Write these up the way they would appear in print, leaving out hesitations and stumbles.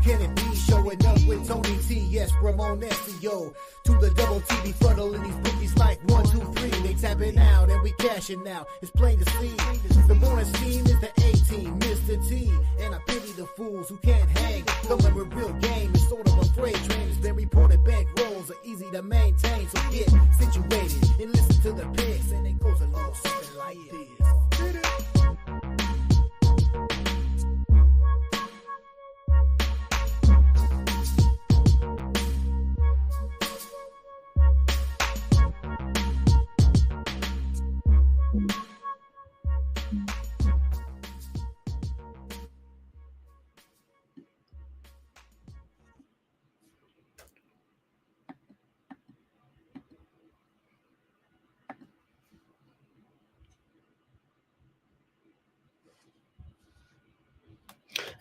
can it be? Showing up with Tony T, yes, Ramon SEO. To the double T, be funnelling these bookies like 1, 2, 3. They tapping out and we cashing out. It's plain to see. The morning team is the A-team, Mr. T. And I pity the fools who can't hang. Coming with real game, it's sort of a freight train. It's been reported bank rolls are easy to maintain. So get situated and listen to the picks. And it goes a little something like this.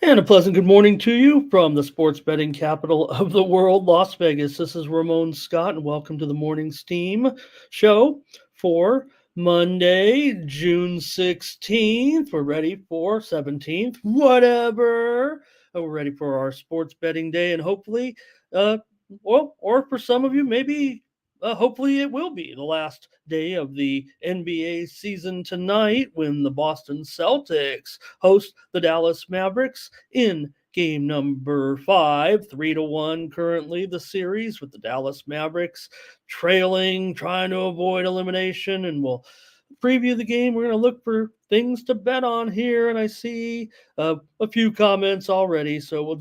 And a pleasant good morning to you from the sports betting capital of the world, Las Vegas. This is Ramon Scott, and welcome to the Morning Steam show for Monday, June 16th. We're ready for 17th, whatever. We're ready for our sports betting day, and hopefully, or for some of you, maybe hopefully it will be the last day of the NBA season tonight when the Boston Celtics host the Dallas Mavericks in game number 5, 3-1 currently the series, with the Dallas Mavericks trailing, trying to avoid elimination, and we'll preview the game. We're going to look for things to bet on here, and I see a few comments already, so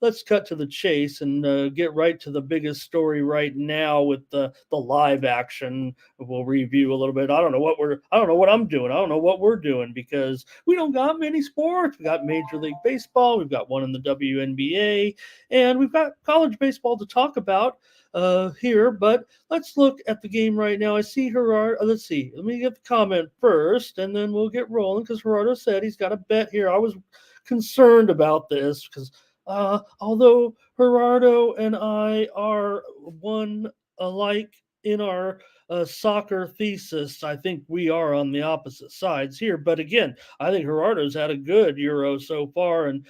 let's cut to the chase and get right to the biggest story right now with the live action. We'll review a little bit. I don't know what I'm doing. I don't know what we're doing because we don't got many sports. We got Major League Baseball, we've got one in the WNBA, and we've got college baseball to talk about here, but let's look at the game right now. I see Gerardo. Let's see. Let me get the comment first, and then we'll get rolling because Gerardo said he's got a bet here. I was concerned about this because although Gerardo and I are one alike in our soccer thesis, I think we are on the opposite sides here. But again, I think Gerardo's had a good Euro so far, and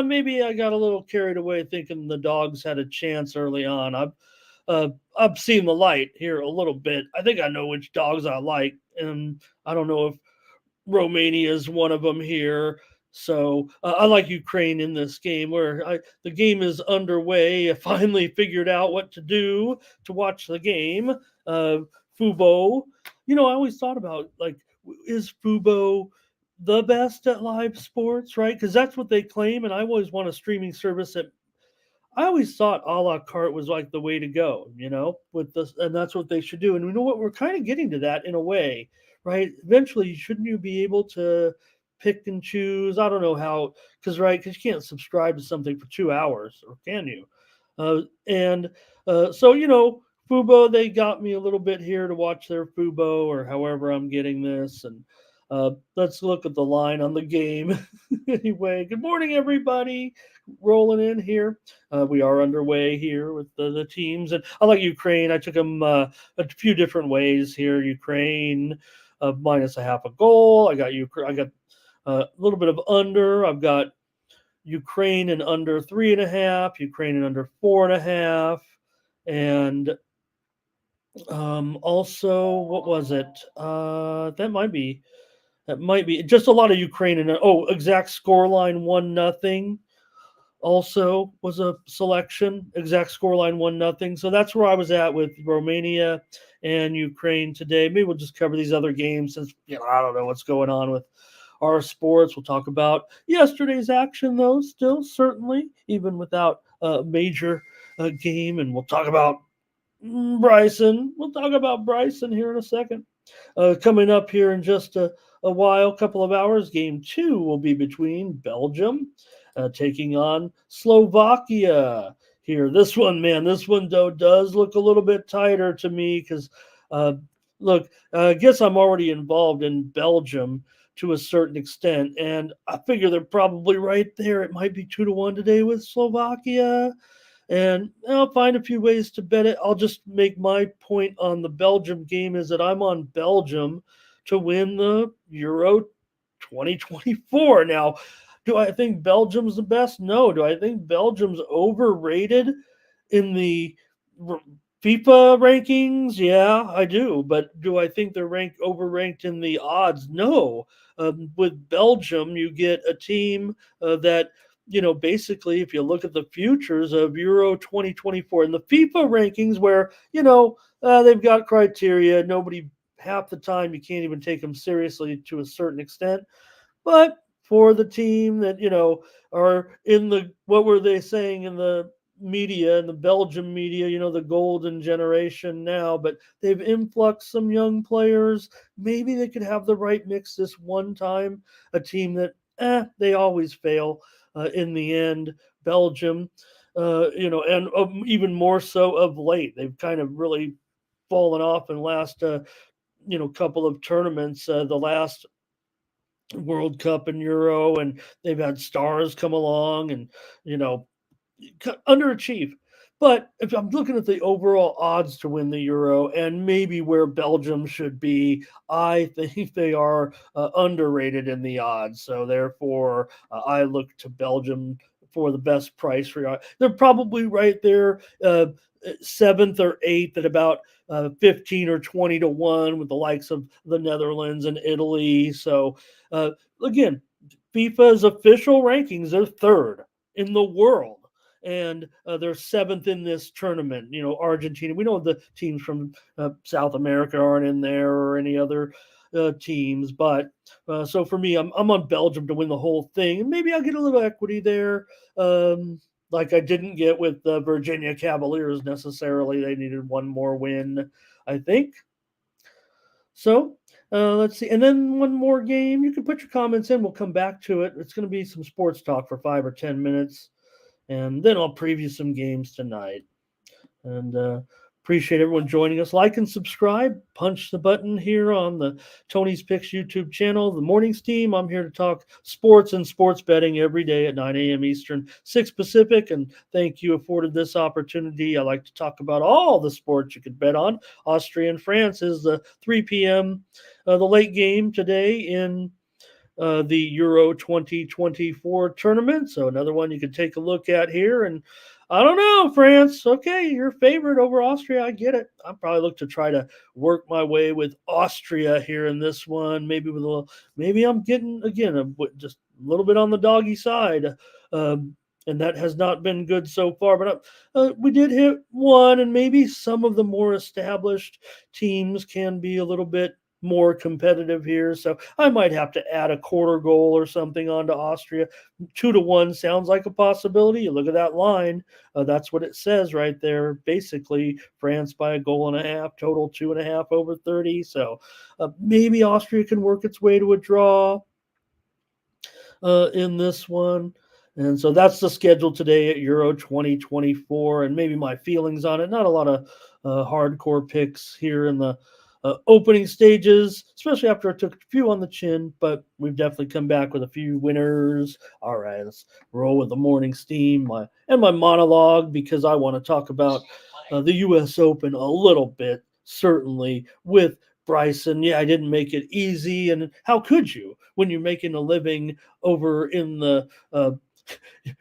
maybe I got a little carried away thinking the dogs had a chance early on. I've seen the light here a little bit. I think I know which dogs I like, and I don't know if Romania is one of them here. So I like Ukraine in this game where the game is underway. I finally figured out what to do to watch the game. Fubo, I always thought about, is Fubo the best at live sports, right? Because that's what they claim, and I always want a streaming service that I always thought a la carte was like the way to go, with this, and that's what they should do. And you know what? We're kind of getting to that in a way, right? Eventually, shouldn't you be able to pick and choose? I don't know how, because you can't subscribe to something for 2 hours, or can you? So, Fubo, they got me a little bit here to watch their Fubo or however I'm getting this. And let's look at the line on the game. Anyway, good morning, everybody. Rolling in here. We are underway here with the teams. And I like Ukraine. I took them a few different ways here. Ukraine minus a half a goal. I got a little bit of under. I've got Ukraine and under 3.5, Ukraine and under 4.5. And also, what was it? That might be just a lot of Ukraine and exact scoreline 1-0. Also was a selection, exact scoreline 1-0. So that's where I was at with Romania and Ukraine today. Maybe we'll just cover these other games since I don't know what's going on with our sports. We'll talk about yesterday's action, though, still certainly, even without a major game, and we'll talk about Bryson. We'll talk about Bryson here in a second. Coming up here in just a while, couple of hours, game 2 will be between Belgium taking on Slovakia here. This one, though, does look a little bit tighter to me because, I guess I'm already involved in Belgium to a certain extent, and I figure they're probably right there. It might be 2-1 today with Slovakia. And I'll find a few ways to bet it. I'll just make my point on the Belgium game is that I'm on Belgium to win the Euro 2024. Now, Do I think Belgium's the best? No. Do I think Belgium's overrated in the FIFA rankings? Yeah, I do. But do I think they're ranked overranked in the odds? No. With Belgium, you get a team that, basically, if you look at the futures of Euro 2024 and the FIFA rankings, where, they've got criteria, nobody, half the time, you can't even take them seriously to a certain extent. But for the team that, are in the, what were they saying in the media, in the Belgium media, the golden generation now, but they've influxed some young players. Maybe they could have the right mix this one time. A team that, they always fail in the end. Belgium, and even more so of late. They've kind of really fallen off in last, couple of tournaments. The last World Cup and Euro, and they've had stars come along and, you know, underachieve. But if I'm looking at the overall odds to win the Euro and maybe where Belgium should be, I think they are underrated in the odds. So therefore, I look to Belgium for the best price for. They're probably right there, seventh or eighth at about 15 or 20 to 1 with the likes of the Netherlands and Italy. So uh, again, FIFA's official rankings are third in the world, and they're seventh in this tournament. Argentina. We know the teams from South America aren't in there or any other teams, but so for me, I'm on Belgium to win the whole thing, and maybe I'll get a little equity there. Like I didn't get with the Virginia Cavaliers necessarily. They needed one more win, I think. So let's see. And then one more game. You can put your comments in. We'll come back to it. It's going to be some sports talk for 5 or 10 minutes. And then I'll preview some games tonight. And appreciate everyone joining us. Like and subscribe. Punch the button here on the Tony's Picks YouTube channel, the Mornings Team. I'm here to talk sports and sports betting every day at 9 a.m. Eastern, 6 Pacific. And thank you afforded this opportunity. I like to talk about all the sports you could bet on. Austria and France is the 3 p.m. The late game today in the Euro 2024 tournament. So another one you could take a look at here. And I don't know, France. Okay, you're favored over Austria. I get it. I probably look to try to work my way with Austria here in this one. Maybe with a little. Maybe I'm getting again just a little bit on the doggy side. And that has not been good so far. But we did hit one, and maybe some of the more established teams can be a little bit more competitive here. So I might have to add a quarter goal or something onto Austria. 2 to 1 sounds like a possibility. You look at that line. That's what it says right there. Basically, France by a goal and a half, total 2.5 over 30. So maybe Austria can work its way to a draw in this one. And so that's the schedule today at Euro 2024, and maybe my feelings on it. Not a lot of hardcore picks here in the opening stages, especially after I took a few on the chin, but we've definitely come back with a few winners. All right, let's roll with the morning steam and my monologue, because I want to talk about the U.S. Open a little bit, certainly with Bryson. Yeah, I didn't make it easy, and how could you when you're making a living over in the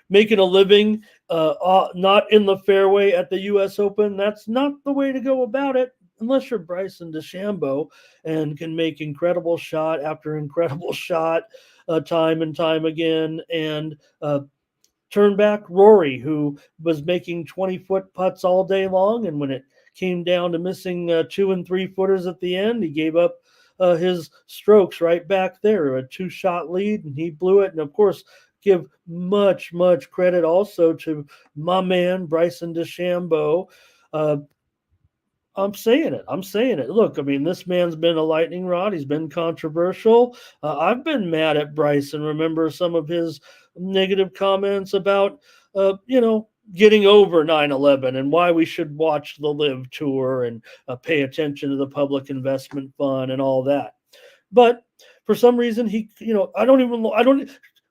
making a living not in the fairway at the U.S. Open? That's not the way to go about it, unless you're Bryson DeChambeau and can make incredible shot after incredible shot time and time again. And turn back Rory, who was making 20-foot putts all day long, and when it came down to missing 2 and 3 footers at the end, he gave up his strokes right back there, a 2-shot lead, and he blew it. And of course, give much credit also to my man Bryson DeChambeau. I'm saying it. I'm saying it. Look, I mean, this man's been a lightning rod. He's been controversial. I've been mad at Bryson. Remember some of his negative comments about, getting over 9/11 and why we should watch the Live Tour and pay attention to the Public Investment Fund and all that. But for some reason,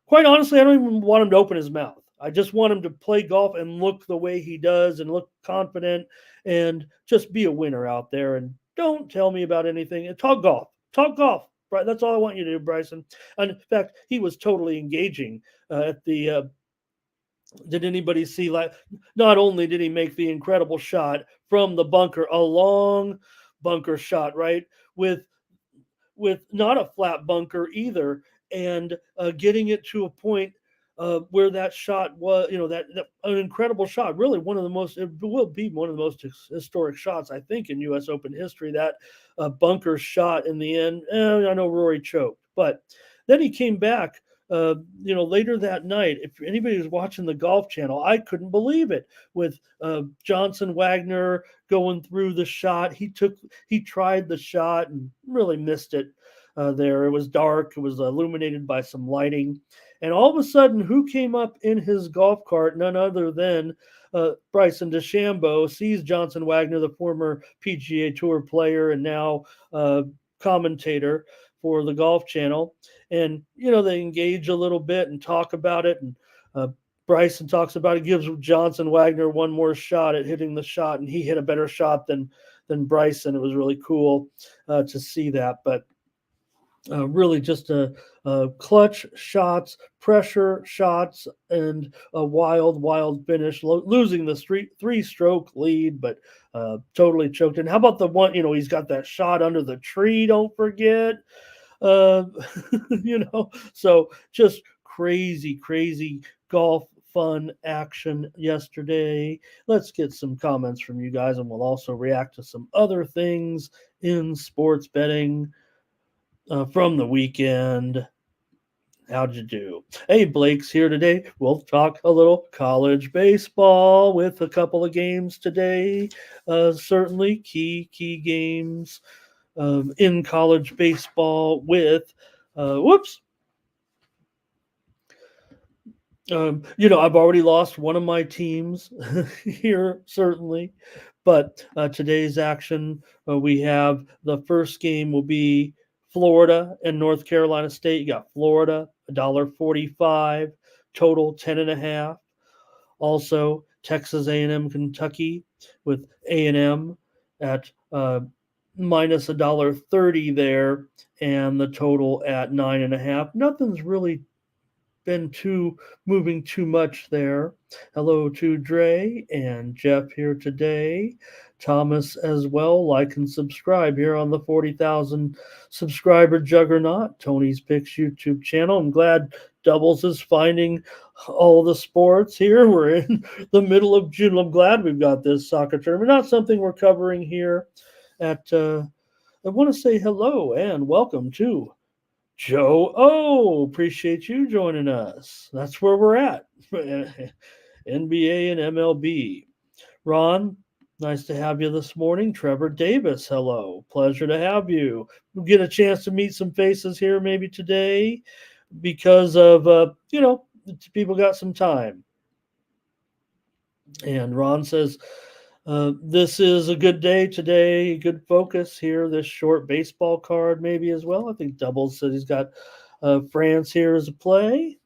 quite honestly, I don't even want him to open his mouth. I just want him to play golf and look the way he does and look confident and just be a winner out there. And don't tell me about anything. Talk golf. Talk golf. That's all I want you to do, Bryson. And in fact, he was totally engaging at the. Did anybody see? Like, not only did he make the incredible shot from the bunker, a long bunker shot, right, with not a flat bunker either, and getting it to a point where that shot was, that an incredible shot, really one of the most, it will be one of the most historic shots, I think, in U.S. Open history. That bunker shot in the end. I know Rory choked, but then he came back. Later that night, if anybody was watching the Golf Channel, I couldn't believe it. With Johnson Wagner going through the shot, he tried the shot and really missed it. There, it was dark. It was illuminated by some lighting, and all of a sudden, who came up in his golf cart? None other than Bryson DeChambeau. Sees Johnson Wagner, the former PGA Tour player and now commentator for the Golf Channel, and they engage a little bit and talk about it, and Bryson talks about it, gives Johnson Wagner one more shot at hitting the shot, and he hit a better shot than Bryson. It was really cool to see that, but really just a clutch shots, pressure shots, and a wild finish, losing the 3-stroke lead, but totally choked. And how about the one, he's got that shot under the tree, don't forget. So just crazy golf fun action yesterday. Let's get some comments from you guys, and we'll also react to some other things in sports betting from the weekend. How'd you do? Hey, Blake's here today. We'll talk a little college baseball with a couple of games today. Certainly key games in college baseball with I've already lost one of my teams here, certainly. But today's action, we have the first game will be Florida and North Carolina State. You got Florida, $1.45, total 10.5. Also, Texas A&M, Kentucky, with A&M at minus $1.30 there, and the total at 9.5. Nothing's really been moving too much there. Hello to Dre and Jeff here today. Thomas as well. Like and subscribe here on the 40,000 subscriber juggernaut, Tony's Picks YouTube channel. I'm glad Doubles is finding all the sports here. We're in the middle of June. I'm glad we've got this soccer tournament. Not something we're covering here at I want to say hello and welcome to Joe O. Appreciate you joining us. That's where we're at. NBA and MLB. Ron, nice to have you this morning. Trevor Davis, hello. Pleasure to have you. We'll get a chance to meet some faces here maybe today because of, people got some time. And Ron says, this is a good day today, good focus here, this short baseball card maybe as well. I think Doubles said he's got France here as a play.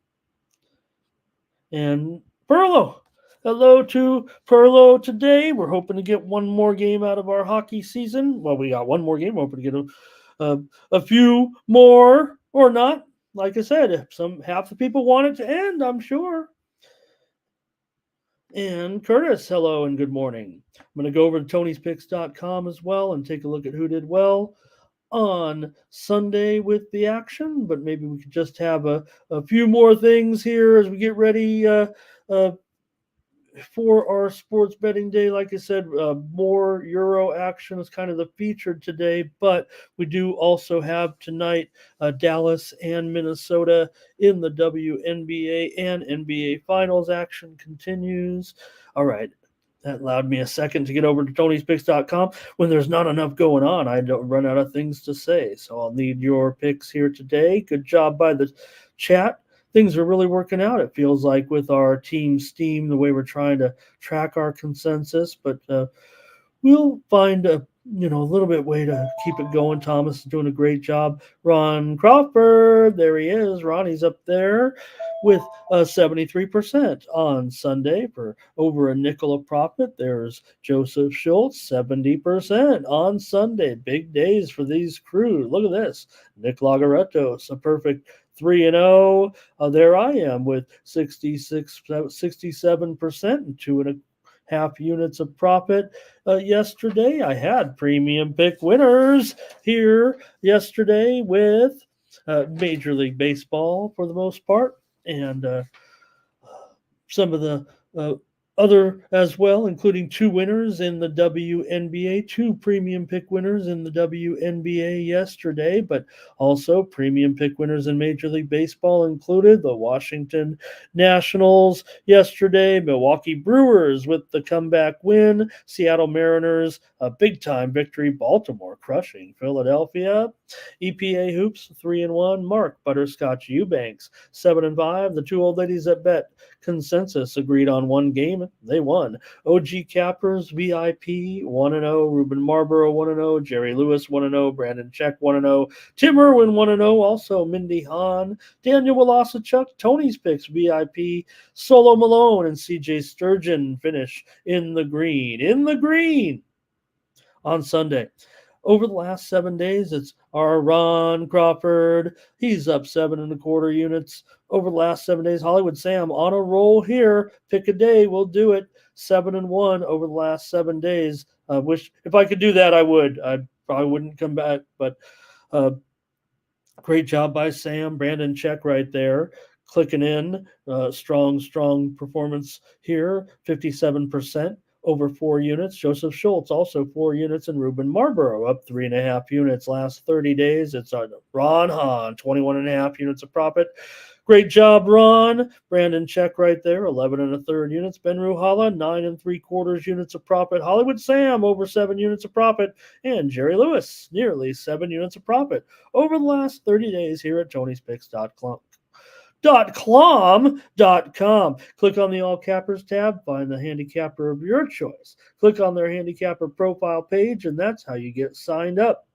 And Perlo, hello to Perlo today. We're hoping to get one more game out of our hockey season. Well, we got one more game. We're hoping to get a few more or not. Like I said, half the people want it to end, I'm sure. And Curtis, hello and good morning. I'm going to go over to Tony'sPicks.com as well and take a look at who did well on Sunday with the action. But maybe we could just have a few more things here as we get ready for our sports betting day. Like I said, more Euro action is kind of the feature today, but we do also have tonight Dallas and Minnesota in the WNBA and NBA finals action continues. All right. That allowed me a second to get over to Tony'sPicks.com. When there's not enough going on, I don't run out of things to say. So I'll need your picks here today. Good job by the chat. Things are really working out, it feels like, with our team Steam, the way we're trying to track our consensus. But we'll find a little bit way to keep it going. Thomas is doing a great job. Ron Crawford, there he is. Ronnie's up there with 73% on Sunday for over a nickel a profit. There's Joseph Schultz, 70% on Sunday. Big days for these crews. Look at this. Nick Lagaretos, a perfect 3-0. There I am with 67% and 2.5 units of profit. Yesterday, I had premium pick winners here yesterday with Major League Baseball for the most part, and some of the uh, other as well, including 2 winners in the WNBA, 2 premium pick winners in the WNBA yesterday, but also premium pick winners in Major League Baseball included the Washington Nationals yesterday, Milwaukee Brewers with the comeback win, Seattle Mariners, a big time victory, Baltimore crushing Philadelphia, EPA Hoops 3-1, Mark Butterscotch Eubanks 7-5, the 2 old ladies that bet consensus agreed on one game. They won. OG Cappers, VIP 1-0, Ruben Marlboro 1-0, Jerry Lewis 1-0, Brandon Check 1-0, Tim Irwin 1-0, also Mindy Hahn, Daniel Wolasachuk, Tony's Picks VIP, Solo Malone, and CJ Sturgeon finish in the green. In the green on Sunday. Over the last 7 days, it's our Ron Crawford. He's up 7.25 units. Over the last 7 days, Hollywood Sam on a roll here. Pick a day, we'll do it. 7-1 over the last 7 days. Wish if I could do that, I would. I probably wouldn't come back, but great job by Sam. Brandon Check right there. Clicking in. Strong performance here. 57%. Over 4 units. Joseph Schultz also 4 units, and Ruben Marlboro up 3.5 units. Last 30 days, it's on Ron Hahn, 21.5 units of profit. Great job, Ron. Brandon Check right there, 11.25 units. Ben Ruhala, 9.75 units of profit. Hollywood Sam, over 7 units of profit. And Jerry Lewis, nearly 7 units of profit over the last 30 days here at Tony'sPicks.com. .com. Click on the All Cappers tab, find the handicapper of your choice. Click on their handicapper profile page, and that's how you get signed up.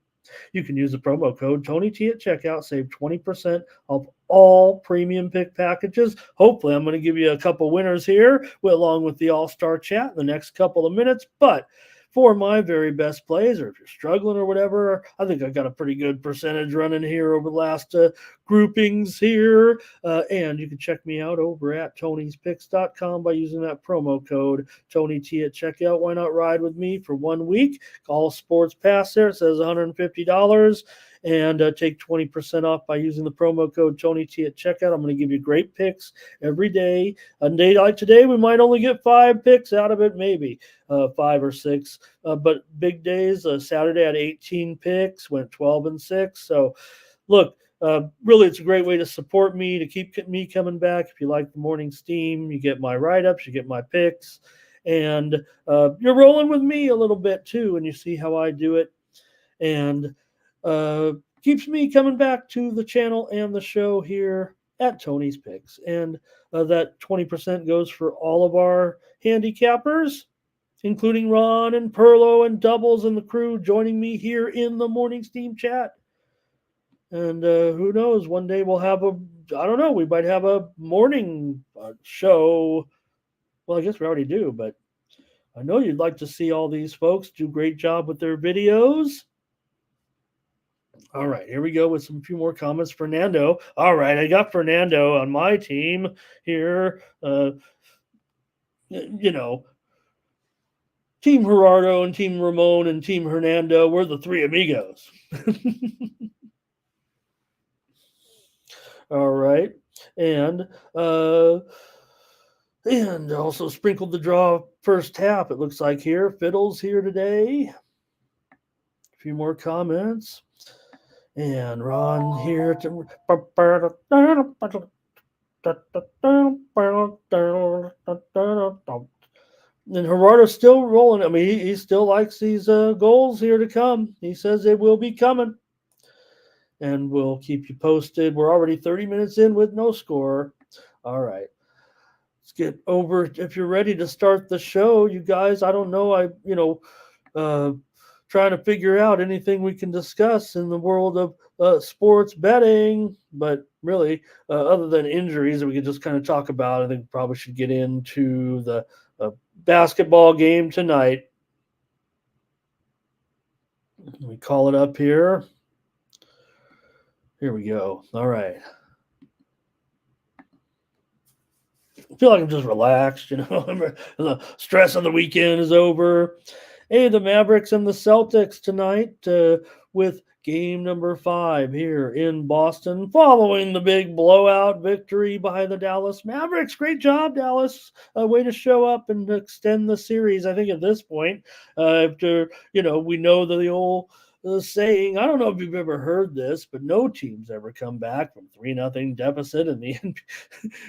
You can use the promo code TonyT at checkout, save 20% off all premium pick packages. Hopefully, I'm going to give you a couple winners here, along with the All-Star chat in the next couple of minutes, but for my very best plays, or if you're struggling or whatever, I think I got a pretty good percentage running here over the last groupings here. And you can check me out over at Tony'sPicks.com by using that promo code TonyT at checkout. Why not ride with me for 1 week? All sports pass there. It says $150. And take 20% off by using the promo code TonyT at checkout. I'm going to give you great picks every day. A day like today, we might only get 5 picks out of it, maybe 5 or 6. But big days, Saturday I had 18 picks, went 12-6. So look, really, it's a great way to support me, to keep me coming back. If you like the morning steam, you get my write-ups, you get my picks, and you're rolling with me a little bit too, and you see how I do it. And keeps me coming back to the channel and the show here at Tony's Picks. And that 20% goes for all of our handicappers, including Ron and Perlo and Doubles and the crew joining me here in the morning steam chat. And who knows, one day we'll have we might have a morning show. Well, I guess we already do, but I know you'd like to see all these folks do a great job with their videos. All right, here we go with some few more comments. Fernando. All right, I got Fernando on my team here. Team Gerardo and Team Ramon and Team Hernando. We're the 3 amigos. All right, and also sprinkled the draw first half. It looks like here. Fiddles here today. A few more comments. And Ron here to and Gerardo's still rolling. I mean, he still likes these goals here to come. He says they will be coming. And we'll keep you posted. We're already 30 minutes in with no score. All right. Let's get over. If you're ready to start the show, you guys, I don't know. trying to figure out anything we can discuss in the world of sports betting. But really, other than injuries that we could just kind of talk about, I think we probably should get into the uh, basketball game tonight. Let me call it up here. Here we go. All right. I feel like I'm just relaxed, the stress of the weekend is over. Hey, the Mavericks and the Celtics tonight with game number 5 here in Boston, following the big blowout victory by the Dallas Mavericks. Great job, Dallas. Way to show up and extend the series. I think at this point, after we know that the old saying, I don't know if you've ever heard this, but no team's ever come back from 3-0 deficit in the NBA.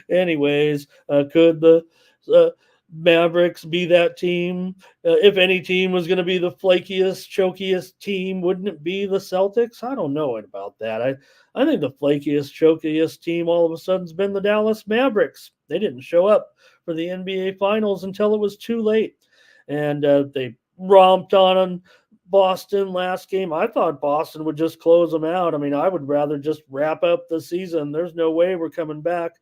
Anyways, could the uh, Mavericks be that team? If any team was going to be the flakiest, chokiest team, wouldn't it be the Celtics? I don't know about that. I think the flakiest, chokiest team all of a sudden has been the Dallas Mavericks. They didn't show up for the NBA Finals until it was too late, and they romped on Boston last game. I thought Boston would just close them out. I mean, I would rather just wrap up the season. There's no way we're coming back.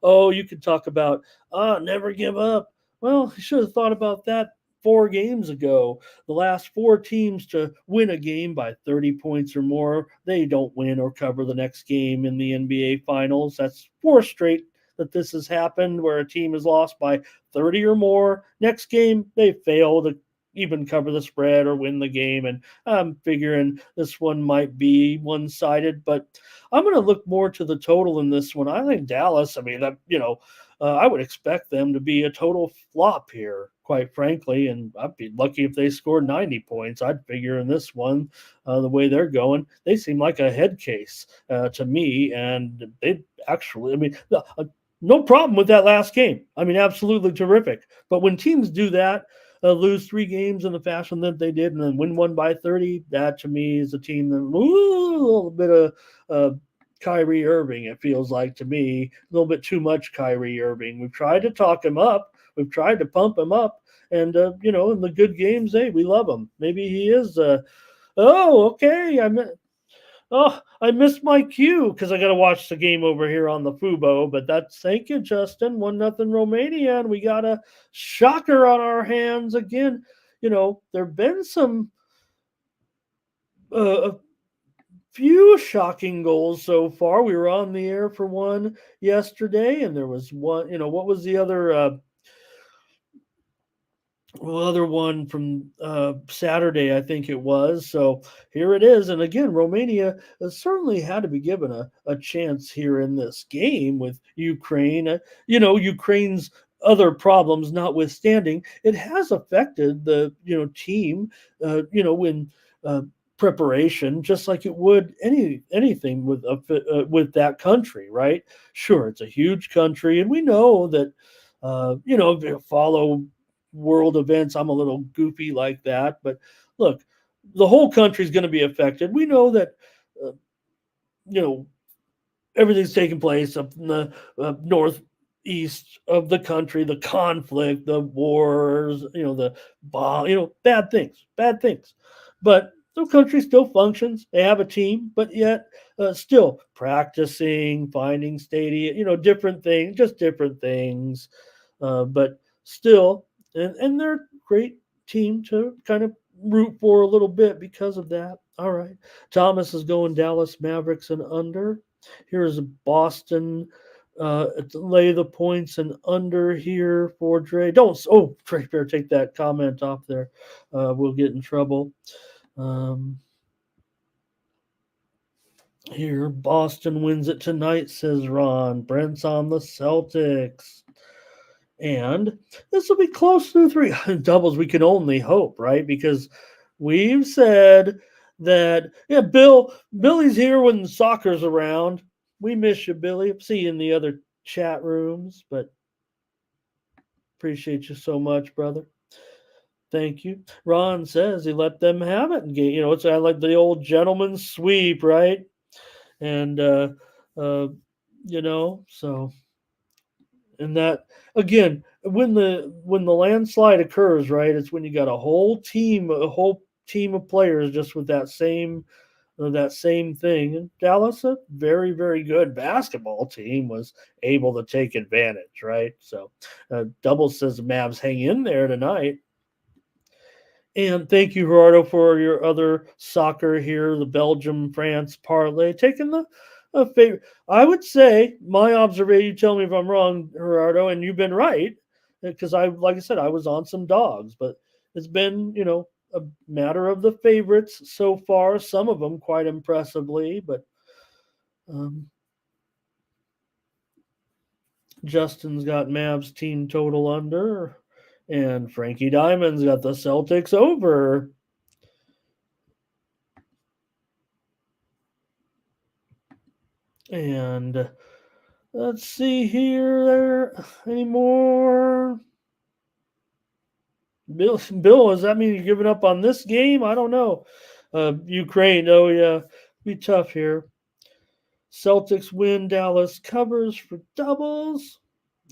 Oh, you could talk about never give up. Well, you should have thought about that 4 games ago. The last 4 teams to win a game by 30 points or more, they don't win or cover the next game in the NBA Finals. That's 4 straight that this has happened where a team is lost by 30 or more. Next game, they fail to even cover the spread or win the game. And I'm figuring this one might be one-sided, but I'm going to look more to the total in this one. I think Dallas, I mean, I would expect them to be a total flop here, quite frankly, and I'd be lucky if they scored 90 points. I'd figure in this one, the way they're going, they seem like a head case to me, and they actually, I mean, no problem with that last game. I mean, absolutely terrific. But when teams do that, lose 3 games in the fashion that they did and then win one by 30, that to me is a team that a little bit of Kyrie Irving, it feels like to me, a little bit too much Kyrie Irving. We've tried to talk him up. We've tried to pump him up. And, in the good games, hey, we love him. Maybe he is, okay, I missed my cue because I got to watch the game over here on the Fubo. But thank you, Justin. 1-0 Romania, and we got a shocker on our hands again. There have been some a few shocking goals so far. We were on the air for one yesterday, and there was one. What was the other? Other one from Saturday, I think it was. So here it is. And again, Romania certainly had to be given a chance here in this game with Ukraine. Ukraine's other problems notwithstanding, it has affected the team. In preparation, just like it would anything with that country, right? Sure, it's a huge country, and we know that. If you follow world events. I'm a little goofy like that, but look, the whole country is going to be affected. We know that, uh, you know, everything's taking place up in the northeast of the country, the conflict, the wars, the bomb, bad things. But the country still functions. They have a team, but yet still practicing, finding stadium, different things, just different things. But still, and they're a great team to kind of root for a little bit because of that. All right. Thomas is going Dallas Mavericks and under. Here's Boston. Lay the points and under here for Dre. Dre Bear, take that comment off there. We'll get in trouble. Here, Boston wins it tonight, says Ron. Brent's on the Celtics. And this will be close to 3 doubles. We can only hope, right? Because we've said that, Billy's here when soccer's around. We miss you, Billy. See you in the other chat rooms, but appreciate you so much, brother. Thank you. Ron says he let them have it. And it's like the old gentleman's sweep, right? And, so. And that again, when the landslide occurs, right, it's when you got a whole team, a whole team of players just with that same thing. And Dallas, a very, very good basketball team, was able to take advantage, right? So, Double says the Mavs hang in there tonight. And thank you, Gerardo, for your other soccer here, the Belgium France parlay. Taking the favor. I would say my observation, you tell me if I'm wrong, Gerardo, and you've been right, because like I said, I was on some dogs, but it's been, a matter of the favorites so far, some of them quite impressively, but um, Justin's got Mavs team total under, and Frankie Diamond's got the Celtics over. And let's see here, there anymore. Bill, does that mean you're giving up on this game? I don't know. Ukraine, oh yeah, be tough here. Celtics win, Dallas covers for doubles.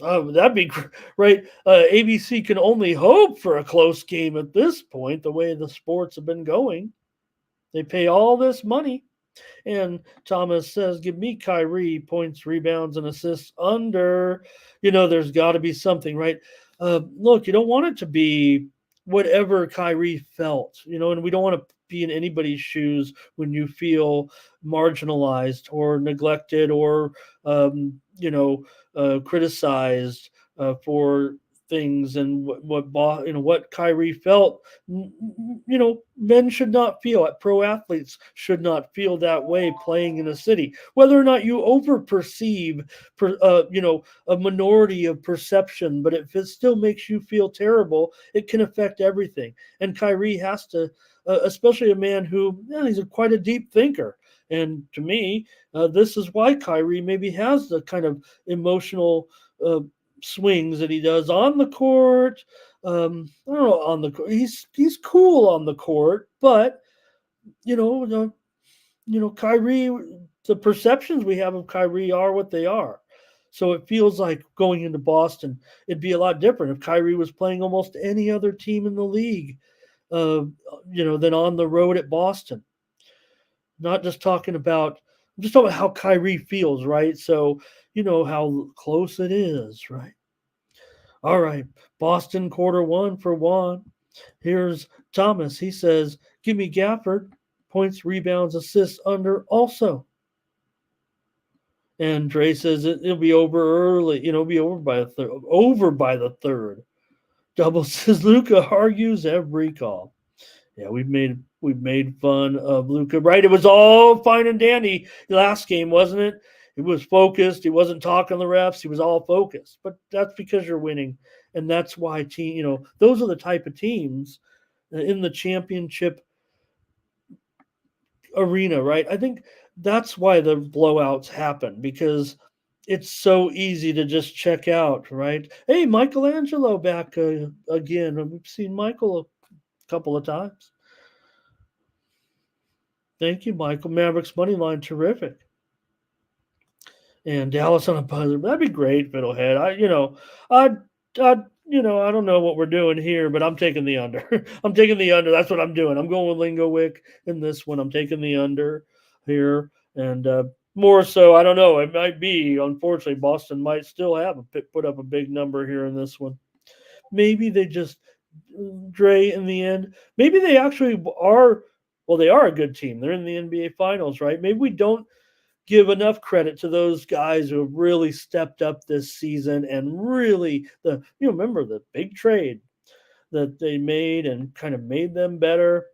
Oh, that'd be right. ABC can only hope for a close game at this point, the way the sports have been going. They pay all this money. And Thomas says, give me Kyrie points, rebounds, and assists under. There's got to be something, right? Look, you don't want it to be whatever Kyrie felt, and we don't want to be in anybody's shoes when you feel marginalized or neglected or, criticized for things and what Kyrie felt. Men should not feel it. Pro athletes should not feel that way playing in a city. Whether or not you over perceive, a minority of perception, but if it still makes you feel terrible, it can affect everything. And Kyrie has to, especially a man who he's quite a deep thinker. And to me, this is why Kyrie maybe has the kind of emotional swings that he does on the court. I don't know, on the court. He's cool on the court, but Kyrie, the perceptions we have of Kyrie are what they are. So it feels like going into Boston, it'd be a lot different if Kyrie was playing almost any other team in the league, than on the road at Boston. Not just talking about, I'm just talking about how Kyrie feels, right? So how close it is, right? All right, Boston quarter one for Juan. Here's Thomas. He says, give me Gafford. Points, rebounds, assists under also. And Dre says it'll be over early. It'll be over by the third. Double says Luca argues every call. Yeah, we've made fun of Luca, right? It was all fine and dandy last game, wasn't it? It was focused. He wasn't talking to the refs. He was all focused. But that's because you're winning, and that's why those are the type of teams in the championship arena, right? I think that's why the blowouts happen, because it's so easy to just check out, right? Hey, Michelangelo back again. We've seen Michael a couple of times. Thank you, Michael. Mavericks money line, terrific. And Dallas on a buzzer. That'd be great, Fiddlehead. I don't know what we're doing here, but I'm taking the under. I'm taking the under. That's what I'm doing. I'm going with Lingowick in this one. I'm taking the under here. And more so, I don't know. It might be, unfortunately, Boston might still put up a big number here in this one. Maybe they just, Dre, in the end, maybe they actually are, well, they are a good team. They're in the NBA Finals, right? Maybe we don't give enough credit to those guys who have really stepped up this season and really remember the big trade that they made and kind of made them better.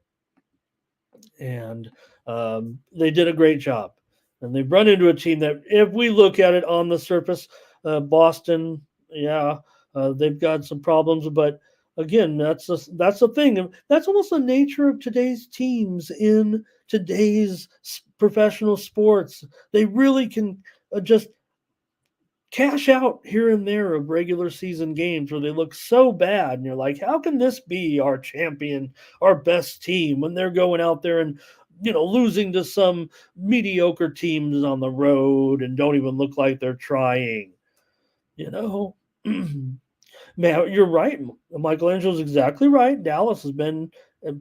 And they did a great job. And they've run into a team that, if we look at it on the surface, Boston, they've got some problems, but again, that's the thing. That's almost the nature of today's teams in today's professional sports. They really can just cash out here and there of regular season games where they look so bad, and you're like, how can this be our champion, our best team, when they're going out there and losing to some mediocre teams on the road and don't even look like they're trying. Man, you're right. Michelangelo's exactly right. Dallas has been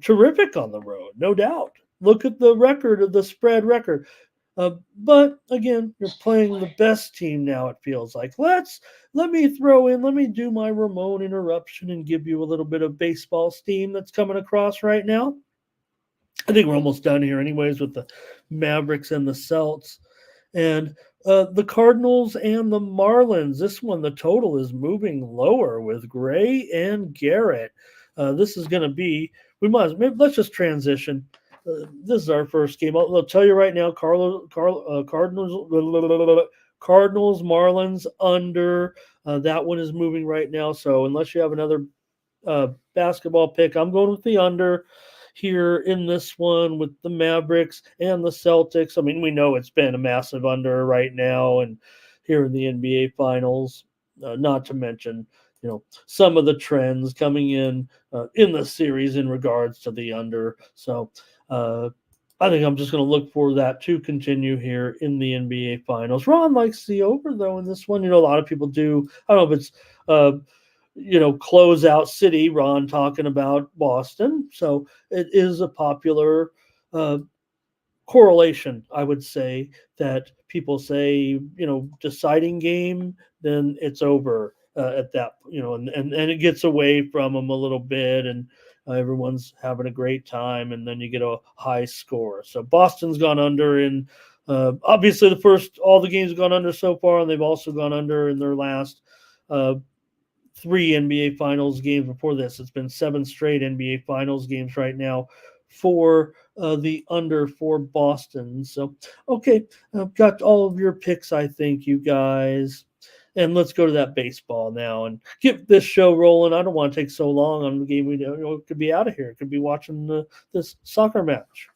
terrific on the road, no doubt. Look at the record of the spread record. But again, you're playing the best team now. It feels like let me throw in, let me do my Ramon interruption and give you a little bit of baseball steam that's coming across right now. I think we're almost done here, anyways, with the Mavericks and the Celts. And the Cardinals and the Marlins. This one, the total is moving lower with Gray and Garrett. This is going to be. Let's just transition. This is our first game. I'll tell you right now, Cardinals, Marlins under. That one is moving right now. So unless you have another basketball pick, I'm going with the under here in this one with the Mavericks and the Celtics. I mean, we know it's been a massive under right now and here in the NBA Finals, not to mention, some of the trends coming in the series in regards to the under. So I think I'm just going to look for that to continue here in the NBA Finals. Ron likes the over, though, in this one. A lot of people do. I don't know if it's closeout city, Ron talking about Boston. So it is a popular correlation, I would say, that people say, deciding game, then it's over at that, and it gets away from them a little bit, and everyone's having a great time, and then you get a high score. So Boston's gone under in obviously all the games have gone under so far, and they've also gone under in their last 3 NBA Finals games before this. It's been 7 straight NBA Finals games right now for the under for Boston. So, okay, I've got all of your picks, I think, you guys. And let's go to that baseball now and get this show rolling. I don't want to take so long on the game. We could be out of here. Could be watching this soccer match.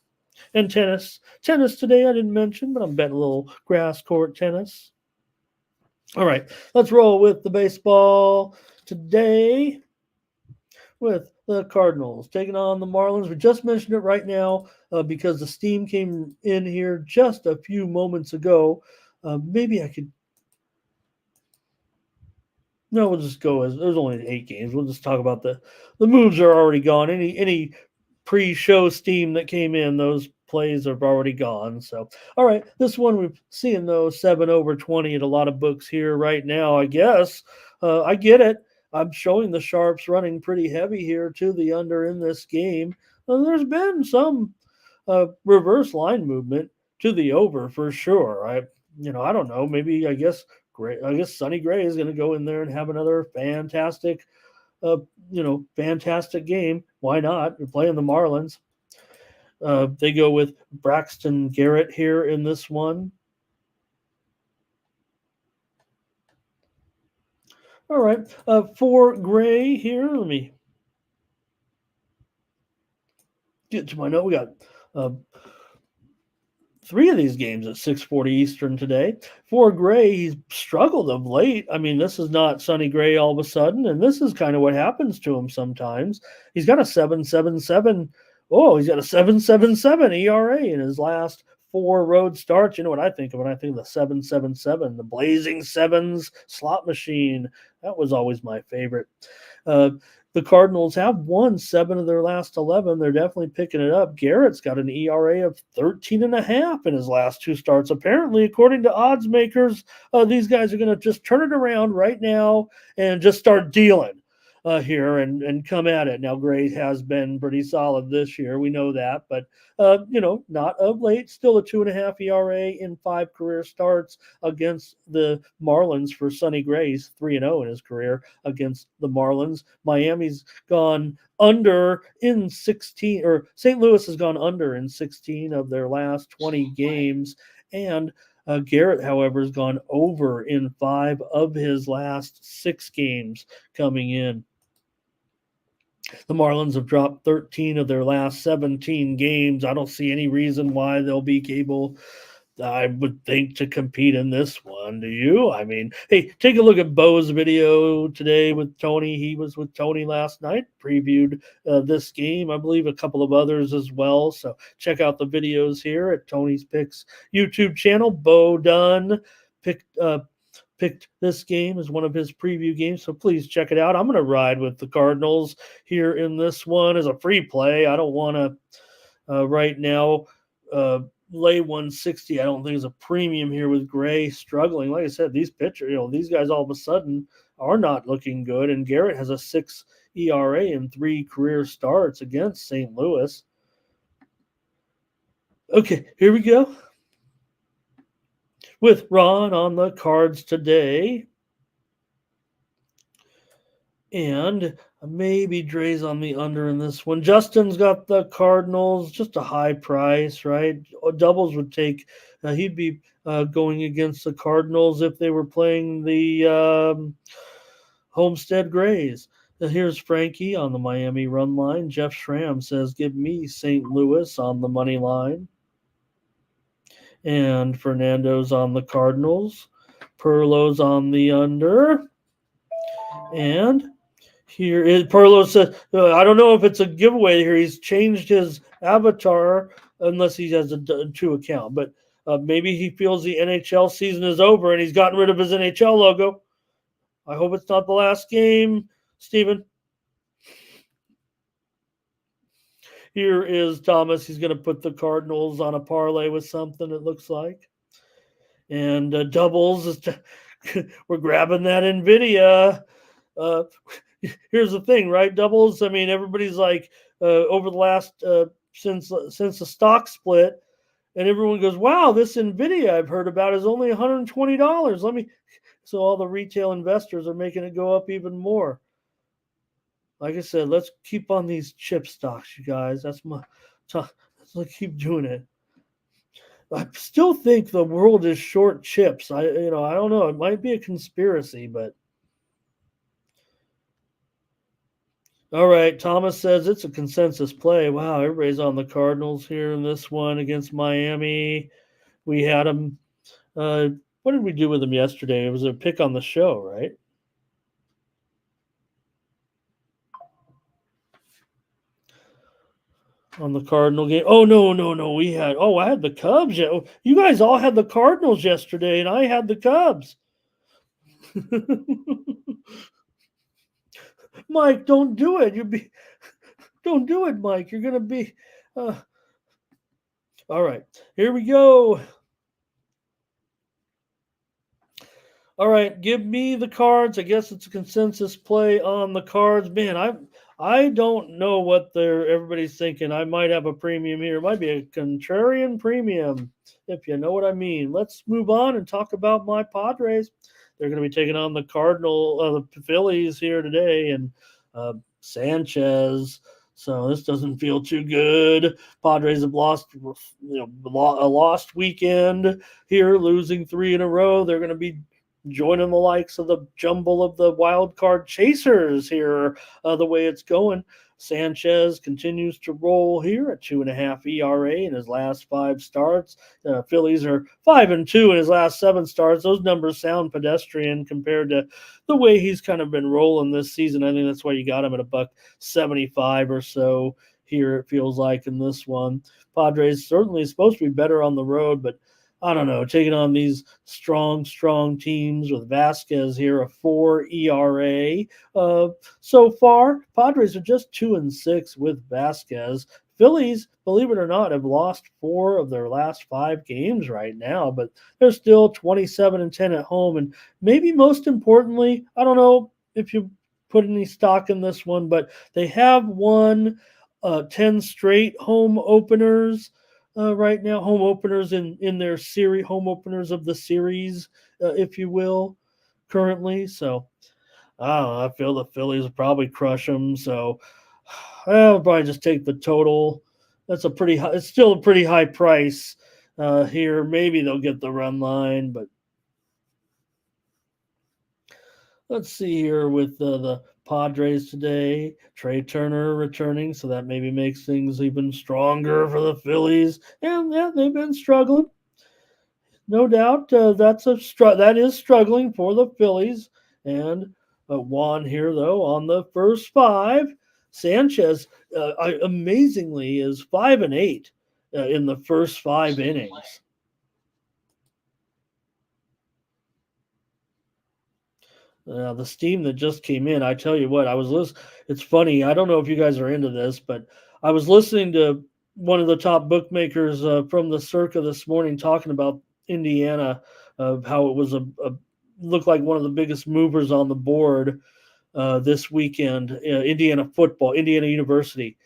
And tennis. Tennis today I didn't mention, but I'm betting a little grass court tennis. All right, let's roll with the baseball today with the Cardinals taking on the Marlins. We just mentioned it right now because the steam came in here just a few moments ago. Maybe I could. No, we'll just go as there's only 8 games. We'll just talk about the moves are already gone. Any pre-show steam that came in, those plays have already gone. So, all right, this one we've seen those 7/20 at a lot of books here right now. I guess I get it. I'm showing the sharps running pretty heavy here to the under in this game. There's been some reverse line movement to the over for sure. I don't know. Maybe I guess Sonny Gray is going to go in there and have another fantastic fantastic game. Why not? You're playing the Marlins. They go with Braxton Garrett here in this one. All right. For Gray here, let me get to my note. We got 3 of these games at 6:40 Eastern today. For Gray, he's struggled of late. I mean, this is not Sonny Gray all of a sudden, and this is kind of what happens to him sometimes. He's got a 7.77. Oh, he's got a 7.77 ERA in his last 4 road starts. You know what I think of when I think of the 7.77, the Blazing Sevens slot machine. That was always my favorite. The Cardinals have won 7 of their last 11. They're definitely picking it up. Garrett's got an ERA of 13.5 in his last 2 starts. Apparently, according to odds makers, these guys are going to just turn it around right now and just start dealing here and come at it. Now, Gray has been pretty solid this year. We know that, but not of late. Still a 2.5 ERA in 5 career starts against the Marlins for Sonny Gray's 3-0 in his career against the Marlins. Miami's gone under in 16, or St. Louis has gone under in 16 of their last 20 games. And Garrett, however, has gone over in 5 of his last 6 games coming in. The Marlins have dropped 13 of their last 17 games. I don't see any reason why they'll be able, I would think, to compete in this one. Do you? I mean, hey, take a look at Bo's video today with Tony. He was with Tony last night, previewed this game. I believe a couple of others as well. So check out the videos here at Tony's Picks YouTube channel. Bo Dunn picked picked this game as one of his preview games, so please check it out. I'm going to ride with the Cardinals here in this one as a free play. I don't want to right now lay 160. I don't think is a premium here with Gray struggling. Like I said, these pitchers, these guys all of a sudden are not looking good, and Garrett has a 6 ERA in 3 career starts against St. Louis. Okay, here we go with Ron on the cards today. And maybe Dre's on the under in this one. Justin's got the Cardinals, just a high price, right? Doubles would take, he'd be going against the Cardinals if they were playing the Homestead Grays. Here's Frankie on the Miami run line. Jeff Schramm says, give me St. Louis on the money line. And Fernando's on the Cardinals. Perlo's on the under. And here is Perlo says, I don't know if it's a giveaway here. He's changed his avatar unless he has a 2 account. But maybe he feels the NHL season is over and he's gotten rid of his NHL logo. I hope it's not the last game, Steven. Here is Thomas. He's going to put the Cardinals on a parlay with something, it looks like. And doubles. We're grabbing that NVIDIA. Here's the thing, right? Doubles. I mean, everybody's like over the last since the stock split, and everyone goes, "Wow, this NVIDIA I've heard about is only $120." So all the retail investors are making it go up even more. Like I said, let's keep on these chip stocks, you guys. Let's keep doing it. I still think the world is short chips. I don't know. It might be a conspiracy, but. All right, Thomas says it's a consensus play. Wow, everybody's on the Cardinals here in this one against Miami. We had them. What did we do with them yesterday? It was a pick on the show, right? On the Cardinal game. Oh, no. I had the Cubs. You guys all had the Cardinals yesterday, and I had the Cubs. Mike, don't do it. Don't do it, Mike. You're going to be. All right, here we go. All right, give me the cards. I guess it's a consensus play on the cards. Man, I don't know what everybody's thinking. I might have a premium here. It might be a contrarian premium, if you know what I mean. Let's move on and talk about my Padres. They're going to be taking on the Phillies here today, and Sanchez. So this doesn't feel too good. Padres have lost, a lost weekend here, losing 3 in a row. They're going to be joining the likes of the jumble of the wild card chasers here, the way it's going. Sanchez continues to roll here at 2.5 ERA in his last 5 starts. Phillies are 5-2 in his last 7 starts. Those numbers sound pedestrian compared to the way he's kind of been rolling this season. I think that's why you got him at $1.75 or so here, it feels like, in this one. Padres certainly supposed to be better on the road, but I don't know, taking on these strong teams with Vasquez here, a 4 ERA. So far, Padres are just 2-6 with Vasquez. Phillies, believe it or not, have lost 4 of their last 5 games right now, but they're still 27-10 at home. And maybe most importantly, I don't know if you put any stock in this one, but they have won 10 straight home openers. Right now, home openers in their series, home openers of the series, if you will, currently. So, I don't know. I feel the Phillies will probably crush them. So, I'll probably just take the total. That's it's still a pretty high price here. Maybe they'll get the run line, but let's see here with the Padres today. Trey Turner returning, so that maybe makes things even stronger for the Phillies. And yeah, they've been struggling, no doubt. That is struggling for the Phillies. And Juan here though on the first 5. Sanchez amazingly is 5-8 in the first 5 innings. The steam that just came in. I tell you what, I was listening. It's funny. I don't know if you guys are into this, but I was listening to one of the top bookmakers from the Circa this morning talking about Indiana, how it was a looked like one of the biggest movers on the board this weekend. Indiana football, Indiana University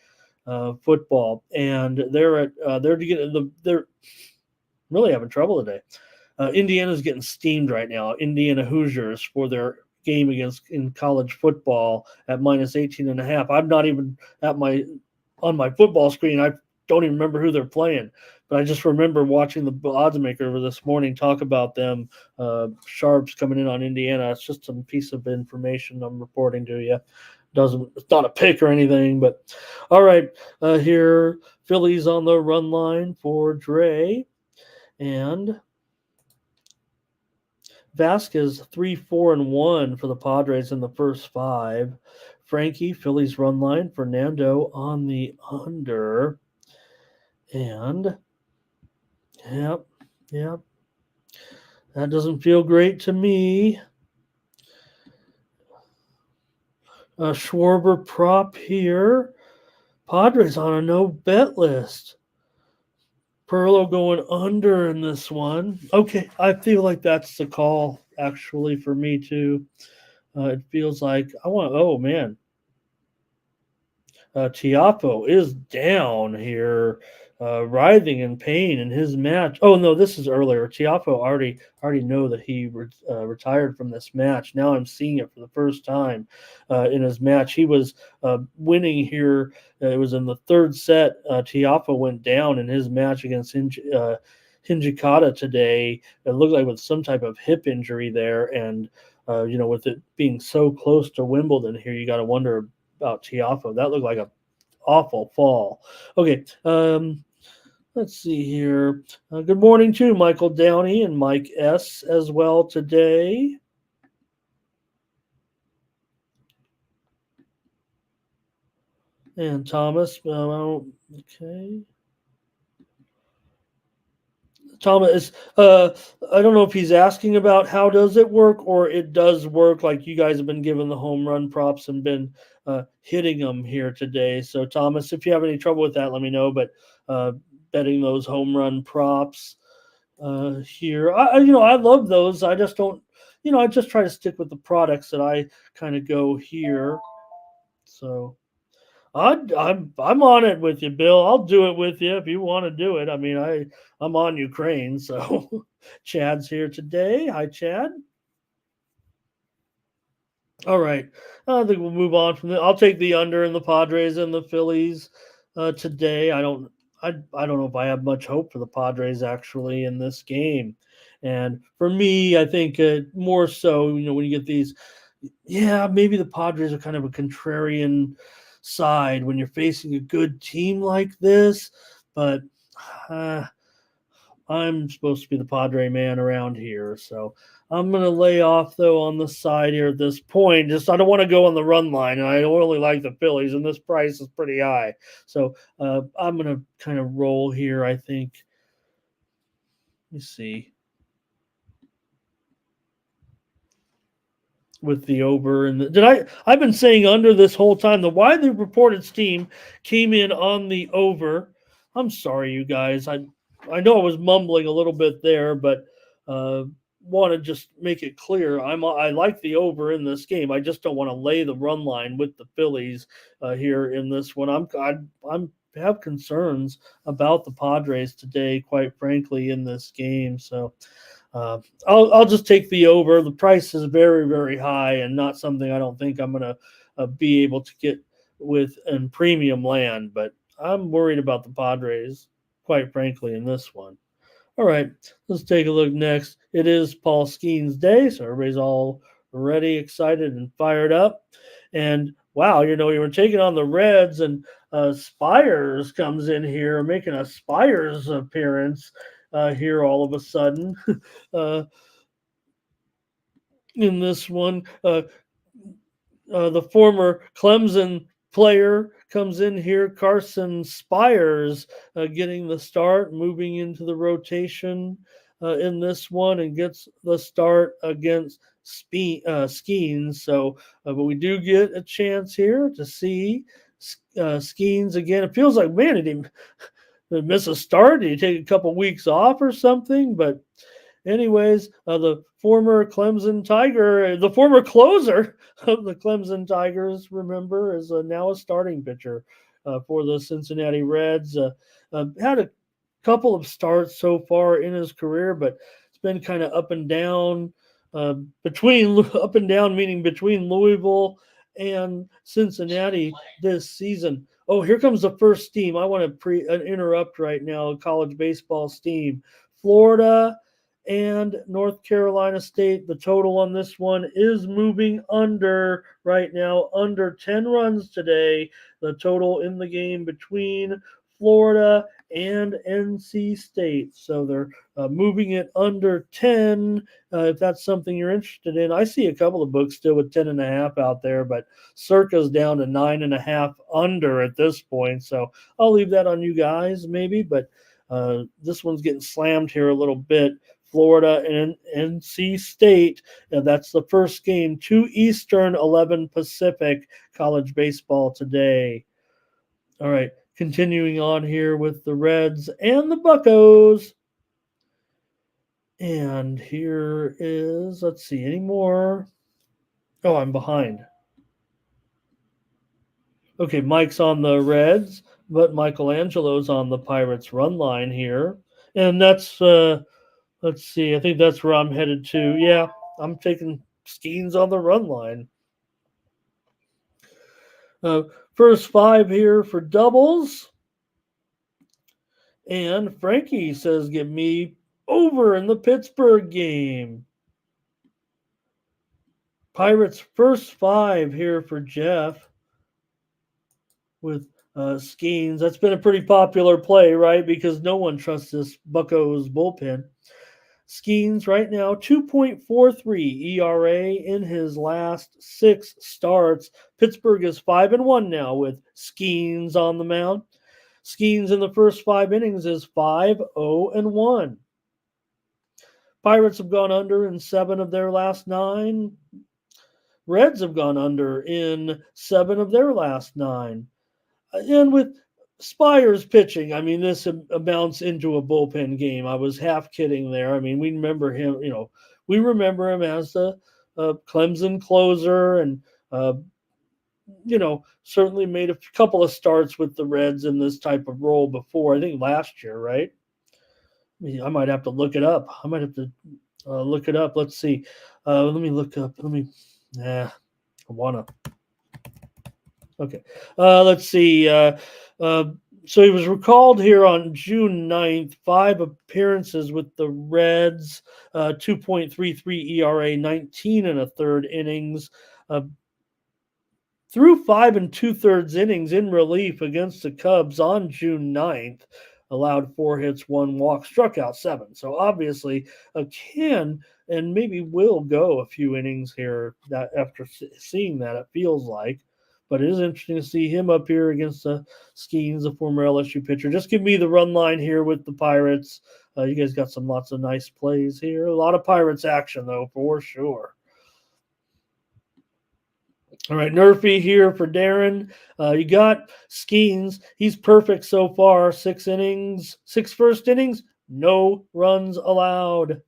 football, and they're really having trouble today. Indiana's getting steamed right now. Indiana Hoosiers for their game against in college football at minus 18 and a half. I'm not even on my football screen. I don't even remember who they're playing, but I just remember watching the odds maker this morning talk about them. Sharps coming in on Indiana. It's just some piece of information I'm reporting to you. It's not a pick or anything, but all right. Here, Phillies on the run line for Dre and Vasquez 3-4-1 for the Padres in the first 5. Frankie, Phillies run line. Fernando on the under. And yep. That doesn't feel great to me. Schwarber prop here. Padres on a no bet list. Perlo going under in this one. Okay, I feel like that's the call actually for me too. It feels like I want. Oh man, Tiafoe is down here, writhing in pain in his match. Oh no, this is earlier. Tiafoe already know that he retired from this match. Now I'm seeing it for the first time in his match. He was winning here. It was in the third set. Tiafoe went down in his match against Hinjikata today. It looked like with some type of hip injury there, and with it being so close to Wimbledon here, you got to wonder about Tiafoe. That looked like an awful fall. Okay, let's see here. Good morning to Michael Downey and Mike S. as well today. And Thomas. Okay. Thomas, I don't know if he's asking about how does it work or it does work. Like you guys have been given the home run props and been hitting them here today. So Thomas, if you have any trouble with that, let me know. But betting those home run props here, I love those. I just don't, I just try to stick with the products that I kind of go here. So. I'm on it with you, Bill. I'll do it with you if you want to do it. I mean, I'm on Ukraine, so Chad's here today. Hi, Chad. All right, I think we'll move on from there. I'll take the under in the Padres and the Phillies today. I don't know if I have much hope for the Padres actually in this game, and for me, I think more so, when you get these, maybe the Padres are kind of a contrarian side when you're facing a good team like this, but I'm supposed to be the Padre man around here, so I'm going to lay off though on the side here at this point. Just I don't want to go on the run line, and I don't really like the Phillies, and this price is pretty high, so I'm going to kind of roll here. I think. Let me see. With the over and I've been saying under this whole time. The widely reported steam came in on the over. I'm sorry, you guys. I know I was mumbling a little bit there, but want to just make it clear. I like the over in this game. I just don't want to lay the run line with the Phillies here in this one. I'm have concerns about the Padres today, quite frankly, in this game. So. I'll just take the over. The price is very, very high and not something I don't think I'm going to be able to get with in premium land. But I'm worried about the Padres, quite frankly, in this one. All right, let's take a look next. It is Paul Skeen's day, so everybody's all ready, excited, and fired up. And wow, you were taking on the Reds, and Spires comes in here, making a Spires appearance. Here all of a sudden in this one. The former Clemson player comes in here, Carson Spires, getting the start, moving into the rotation in this one, and gets the start against Skeens. So, but we do get a chance here to see Skeens again. It feels like, man, he didn't miss a start. Did he take a couple weeks off or something? But anyways, the former Clemson Tiger, the former closer of the Clemson Tigers, remember, is now a starting pitcher for the Cincinnati Reds. Had a couple of starts so far in his career, but it's been kind of up and down. Up and down, meaning between Louisville and Cincinnati this season. Oh, here comes the first team. I want to interrupt right now. College baseball team, Florida and North Carolina State. The total on this one is moving under right now, under 10 runs today. The total in the game between Florida and NC State. So they're moving it under 10. If that's something you're interested in, I see a couple of books still with 10.5 out there, but Circa's down to 9.5 under at this point. So I'll leave that on you guys maybe, but this one's getting slammed here a little bit. Florida and NC State. And that's the first game, 2 Eastern, 11 Pacific, college baseball today. All right, continuing on here with the Reds and the Buccos. And here is, let's see, any more? Oh, I'm behind. Okay, Mike's on the Reds, but Michelangelo's on the Pirates run line here. And that's, let's see, I think that's where I'm headed to. Yeah, I'm taking Skeens on the run line. First 5 here for doubles. And Frankie says, give me over in the Pittsburgh game. Pirates first 5 here for Jeff with Skeens. That's been a pretty popular play, right? Because no one trusts this Buccos bullpen. Skeens right now, 2.43 ERA in his last 6 starts. Pittsburgh is 5-1 now with Skeens on the mound. Skeens in the first 5 innings is 5-0-1. Pirates have gone under in 7 of their last 9. Reds have gone under in 7 of their last 9. And with Spires pitching, I mean, this amounts into a bullpen game. I was half kidding there. I mean, we remember him, we remember him as the Clemson closer and, certainly made a couple of starts with the Reds in this type of role before, I think last year, right? I might have to look it up. Look it up. Let's see. Let me look up. I want to. Okay. Let's see. So he was recalled here on June 9th, 5 appearances with the Reds, 2.33 ERA, 19 1/3 innings. Through 5 2/3 innings in relief against the Cubs on June 9th, allowed 4 hits, 1 walk, struck out 7. So obviously can and maybe will go a few innings here that after seeing that, it feels like. But it is interesting to see him up here against the Skeens, the former LSU pitcher. Just give me the run line here with the Pirates. You guys got lots of nice plays here. A lot of Pirates action, though, for sure. All right, Nerfy here for Darren. You got Skeens. He's perfect so far. 6 innings, 6 first innings, no runs allowed.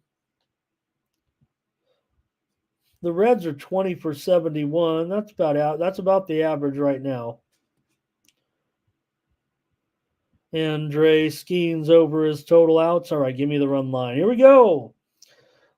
The Reds are 20 for 71. That's about the average right now. Andre Skeens over his total outs. All right, give me the run line. Here we go.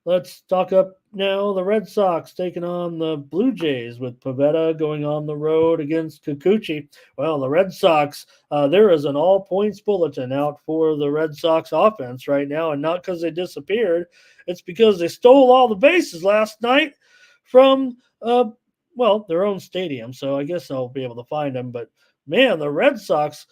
Let's talk up now the Red Sox taking on the Blue Jays with Pivetta going on the road against Kikuchi. Well, the Red Sox, there is an all-points bulletin out for the Red Sox offense right now, and not because they disappeared. It's because they stole all the bases last night from, their own stadium. So I guess I'll be able to find them. But, man, the Red Sox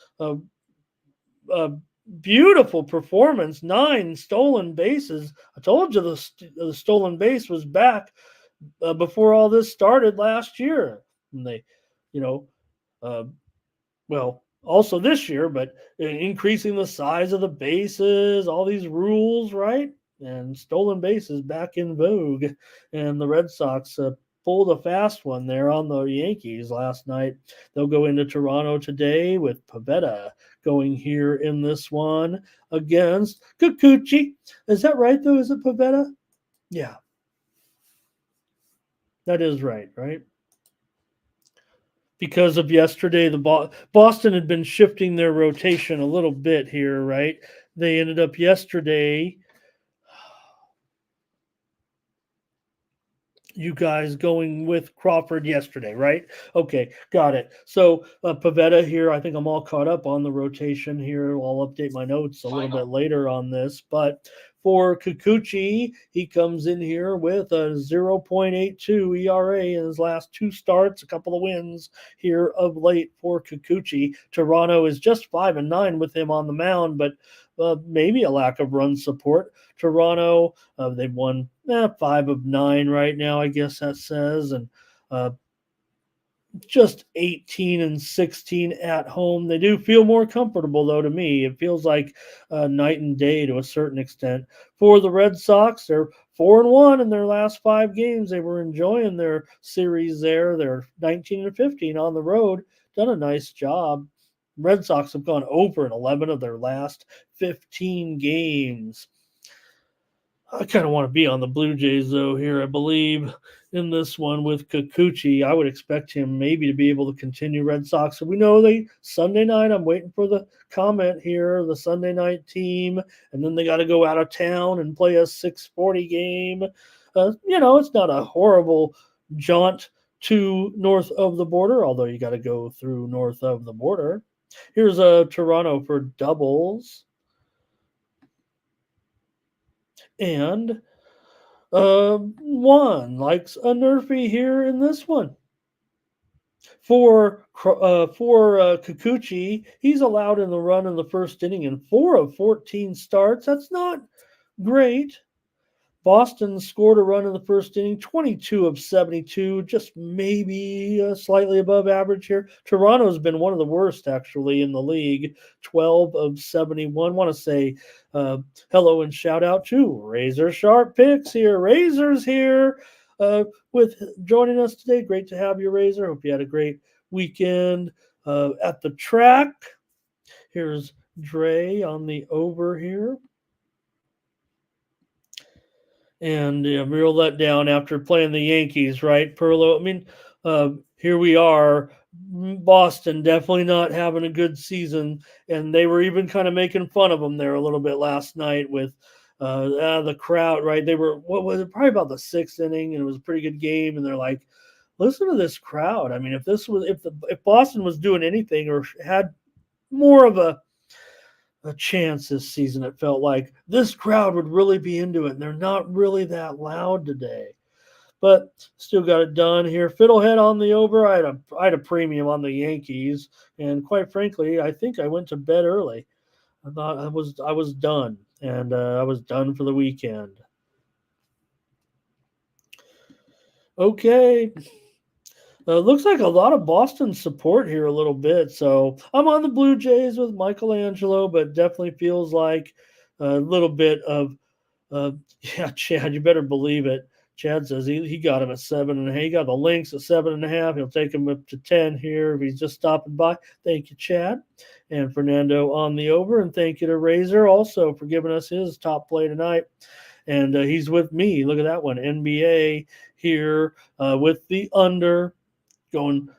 beautiful performance, 9 stolen bases. I told you the stolen base was back before all this started last year. And they, also this year, but increasing the size of the bases, all these rules, right? and stolen base is back in vogue. And the Red Sox pulled a fast one there on the Yankees last night. They'll go into Toronto today with Pavetta going here in this one against Kikuchi. Is that right, though? Is it Pavetta? Yeah, that is right, right? Because of yesterday, Boston had been shifting their rotation a little bit here, right? They ended up yesterday, you guys going with Crawford yesterday, right? Okay, got it. So Pavetta here, I think I'm all caught up on the rotation here. I'll update my notes a little bit later on this. But for Kikuchi, he comes in here with a 0.82 ERA in his last two starts, a couple of wins here of late for Kikuchi. Toronto is just 5-9 with him on the mound, but maybe a lack of run support. Toronto, they've won 5 of 9 right now, I guess that says, and just 18 and 16 at home. They do feel more comfortable, though, to me. It feels like night and day to a certain extent. For the Red Sox, they're 4-1 in their last 5 games. They were enjoying their series there. They're 19 and 15 on the road. Done a nice job. Red Sox have gone over in 11 of their last 15 games. I kind of want to be on the Blue Jays, though, here, I believe, in this one with Kikuchi. I would expect him maybe to be able to continue Red Sox. So we know Sunday night, I'm waiting for the comment here, the Sunday night team, and then they got to go out of town and play a 6:40 game. It's not a horrible jaunt to north of the border, although you got to go through north of the border. Here's Toronto for doubles. And one likes a Nerfy here in this one. For Kikuchi, he's allowed in the run in the first inning in 4 of 14 starts. That's not great. Boston scored a run in the first inning, 22 of 72, just maybe slightly above average here. Toronto's been one of the worst, actually, in the league, 12 of 71. Want to say hello and shout out to Razor Sharp Picks here. Razor's here with joining us today. Great to have you, Razor. Hope you had a great weekend at the track. Here's Dre on the over here. And real let down after playing the Yankees, right, Perlo? I mean, here we are. Boston definitely not having a good season, and they were even kind of making fun of them there a little bit last night with the crowd, right? They were, what was it, probably about the 6th inning, and it was a pretty good game, and they're like, listen to this crowd. I mean, if Boston was doing anything or had more of a chance this season, it felt like this crowd would really be into it, and they're not really that loud today. But still got it done here. Fiddlehead on the over. I had a premium on the Yankees, and quite frankly, I think I went to bed early. I thought I was done, and I was done for the weekend. Okay. Looks like a lot of Boston support here a little bit. So I'm on the Blue Jays with Michelangelo, but definitely feels like a little bit of, yeah, Chad, you better believe it. Chad says he got him at 7, and he got the links at 7.5. He'll take him up to 10 here if he's just stopping by. Thank you, Chad. And Fernando on the over. And thank you to Razor also for giving us his top play tonight. And he's with me. Look at that one. NBA here with the under. Going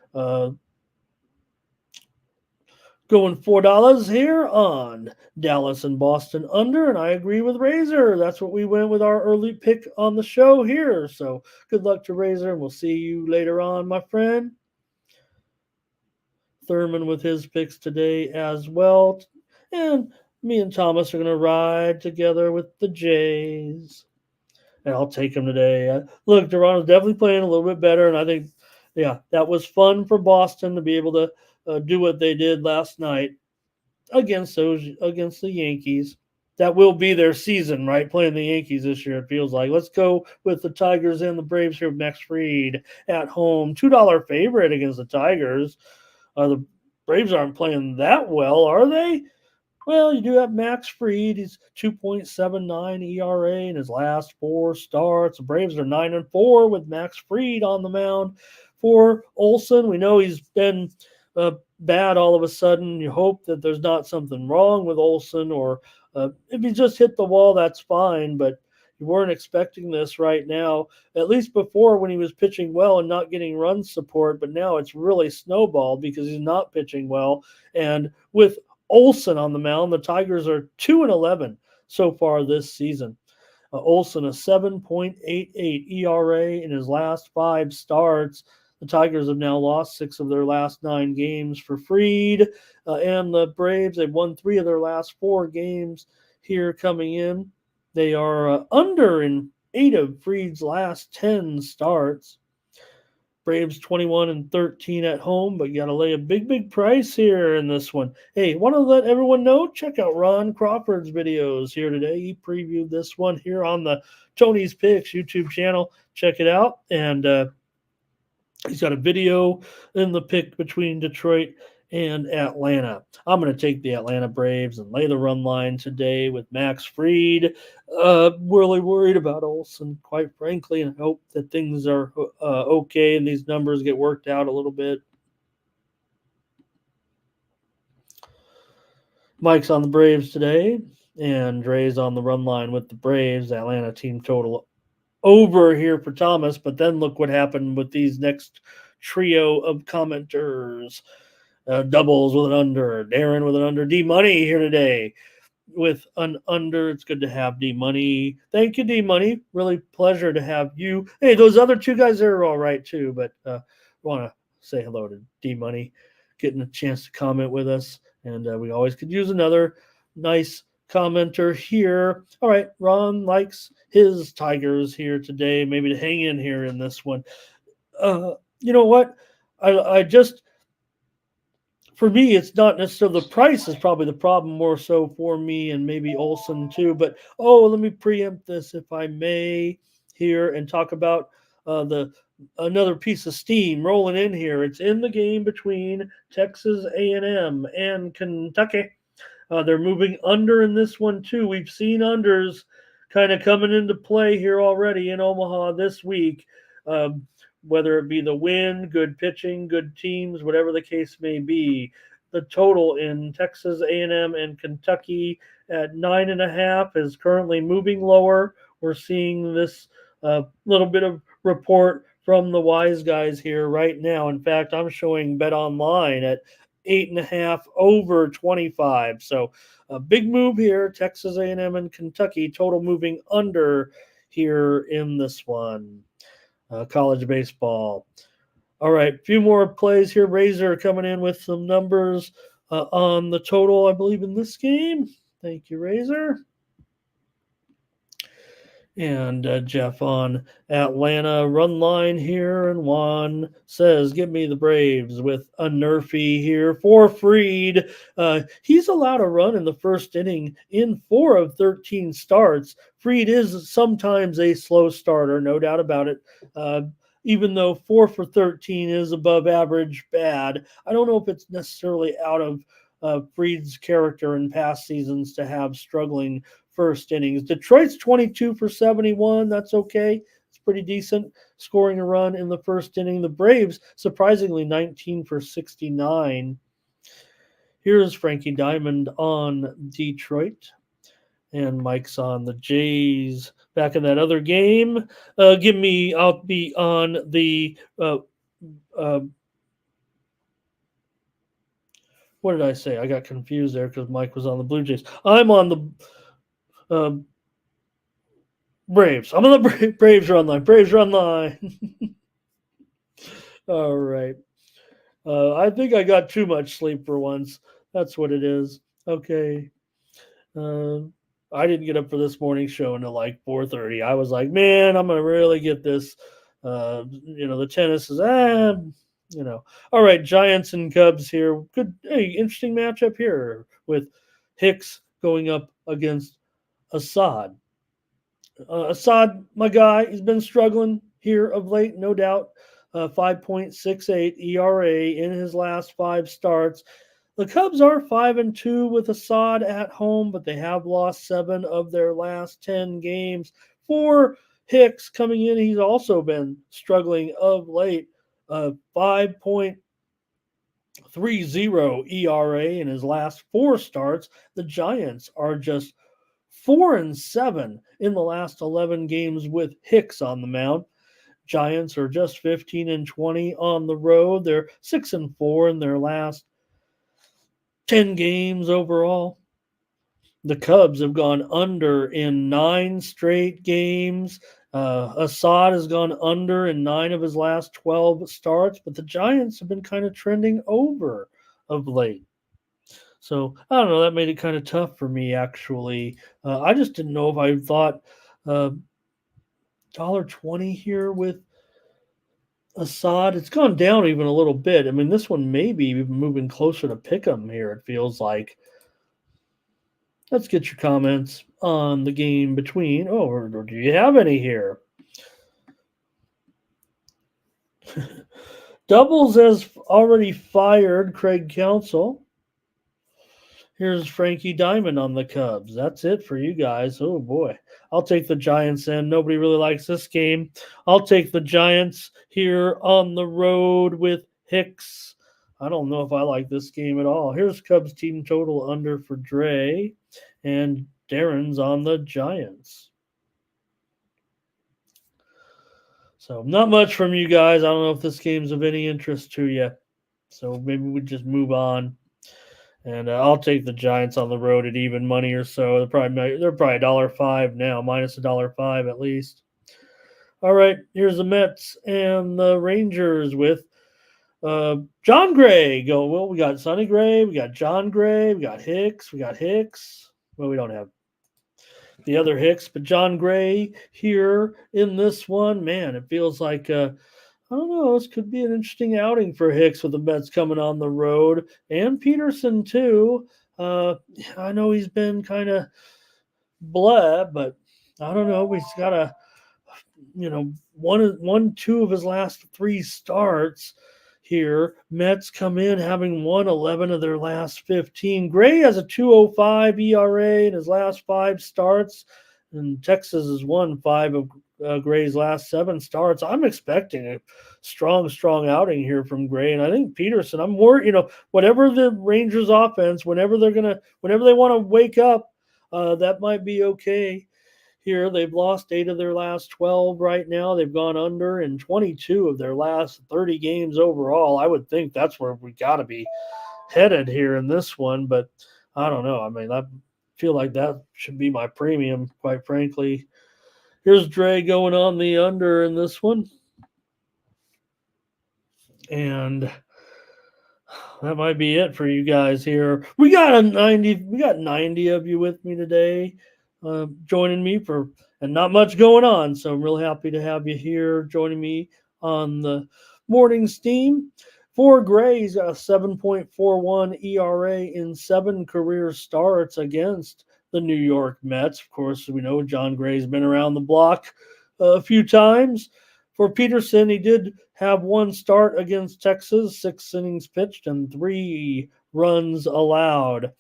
$4 here on Dallas and Boston under, and I agree with Razor. That's what we went with our early pick on the show here. So good luck to Razor, and we'll see you later on, my friend. Thurman with his picks today as well. And me and Thomas are going to ride together with the Jays. And I'll take them today. Look, Toronto's definitely playing a little bit better, and I think that was fun for Boston to be able to do what they did last night against the Yankees. That will be their season, right? Playing the Yankees this year, it feels like. Let's go with the Tigers and the Braves here. Max Fried at home, $2 favorite against the Tigers. The Braves aren't playing that well, are they? Well, you do have Max Fried. He's 2.79 ERA in his last four starts. The Braves are 9-4 with Max Fried on the mound. For Olson, we know he's been bad all of a sudden. You hope that there's not something wrong with Olson, or if he just hit the wall, that's fine. But you weren't expecting this right now, at least before when he was pitching well and not getting run support. But now it's really snowballed because he's not pitching well. And with Olson on the mound, the Tigers are 2-11 so far this season. Olson, a 7.88 ERA in his last five starts. The Tigers have now lost 6 of their last 9 games. For Fried and the Braves, they've won 3 of their last 4 games here coming in. They are under in 8 of Fried's last 10 starts. Braves 21-13 at home, but you got to lay a big price here in this one. Hey, want to let everyone know, check out Ron Crawford's videos here today. He previewed this one here on the Tony's Picks YouTube channel. Check it out. And he's got a video in the pick between Detroit and Atlanta. I'm going to take the Atlanta Braves and lay the run line today with Max Fried. Really worried about Olson, quite frankly, and I hope that things are okay and these numbers get worked out a little bit. Mike's on the Braves today, and Dre's on the run line with the Braves. Atlanta team total over here for Thomas, but then look what happened with these next trio of commenters. Doubles with an under. Darren with an under. D Money here today with an under. It's good to have D Money. Thank you, D Money. Really pleasure to have you. Hey, those other two guys are all right too, but want to say hello to D Money, getting a chance to comment with us, and we always could use another nice commenter here. All right, Ron likes his Tigers here today. Maybe to hang in here in this one. You know what? I just, for me, it's not necessarily the price is probably the problem more so for me, and maybe Olson too. But let me preempt this if I may here and talk about the another piece of steam rolling in here. It's in the game between Texas A&M and Kentucky. They're moving under in this one too. We've seen unders kind of coming into play here already in Omaha this week. Whether it be the wind, good pitching, good teams, whatever the case may be. The total in Texas A&M and Kentucky at 9.5 is currently moving lower. We're seeing this little bit of report from the wise guys here right now. In fact, I'm showing Bet Online at 8.5 over 25. So a big move here. Texas A&M and Kentucky total moving under here in this one. College baseball. All right, a few more plays here. Razor coming in with some numbers on the total, I believe, in this game. Thank you, Razor. And Jeff on Atlanta run line here. And Juan says, give me the Braves with a Nerfy here for Fried. He's allowed a run in the first inning in 4 of 13 starts. Fried is sometimes a slow starter, no doubt about it. Even though 4 for 13 is above average bad, I don't know if it's necessarily out of Fried's character in past seasons to have struggling first innings. Detroit's 22 for 71. That's okay. It's pretty decent scoring a run in the first inning. The Braves, surprisingly, 19 for 69. Here's Frankie Diamond on Detroit. And Mike's on the Jays. Back in that other game. I'll be on the what did I say? I got confused there because Mike was on the Blue Jays. I'm on the Braves. I'm on the Braves run line. Braves run line. All right. I think I got too much sleep for once. That's what it is. Okay. I didn't get up for this morning show until like 4:30. I was like, man, I'm gonna really get this. The tennis is All right, Giants and Cubs here. Good, interesting matchup here with Hicks going up against Assad. Assad, my guy, he's been struggling here of late, no doubt. 5.68 ERA in his last 5 starts. The Cubs are 5-2 with Assad at home, but they have lost 7 of their last 10 games. For Hicks coming in, he's also been struggling of late. 5.30 ERA in his last 4 starts. The Giants are just 4-7 in the last 11 games with Hicks on the mound. Giants are just 15-20 on the road. They're 6-4 in their last 10 games overall. The Cubs have gone under in 9 straight games. Assad has gone under in 9 of his last 12 starts, but the Giants have been kind of trending over of late. So I don't know. That made it kind of tough for me, actually. I just didn't know if I thought $1.20 here with Assad. It's gone down even a little bit. I mean, this one may be moving closer to pick'em here. It feels like. Let's get your comments on the game between. Oh, or do you have any here? Doubles has already fired Craig Counsell. Here's Frankie Diamond on the Cubs. That's it for you guys. Oh, boy. I'll take the Giants in. Nobody really likes this game. I'll take the Giants here on the road with Hicks. I don't know if I like this game at all. Here's Cubs team total under for Dre. And Darren's on the Giants. So not much from you guys. I don't know if this game's of any interest to you. So maybe we just move on. And I'll take the Giants on the road at even money or so. They're probably $1.05 now, minus $1.05 at least. All right, here's the Mets and the Rangers with John Gray. Well, we got Sonny Gray, we got John Gray, we got Hicks. Well, we don't have the other Hicks, but John Gray here in this one. Man, it feels like I don't know. This could be an interesting outing for Hicks with the Mets coming on the road, and Peterson too. I know he's been kind of blah, but I don't know. He's got two of his last 3 starts here. Mets come in having won 11 of their last 15. Gray has a 2.05 ERA in his last 5 starts, and Texas has won 5 of Gray's last 7 starts. I'm expecting a strong outing here from Gray, and I think Peterson. I'm more, whatever the Rangers offense, whenever they want to wake up, that might be okay. Here, they've lost 8 of their last 12 right now. They've gone under in 22 of their last 30 games overall. I would think that's where we got to be headed here in this one, but I don't know. I mean, I feel like that should be my premium, quite frankly. Here's Dre going on the under in this one. And that might be it for you guys here. We got 90 of you with me today, joining me and not much going on. So I'm real happy to have you here joining me on the morning steam. For Gray, he's got a 7.41 ERA in 7 career starts against the New York Mets. Of course, we know John Gray's been around the block a few times. For Peterson, he did have 1 start against Texas, 6 innings pitched and 3 runs allowed.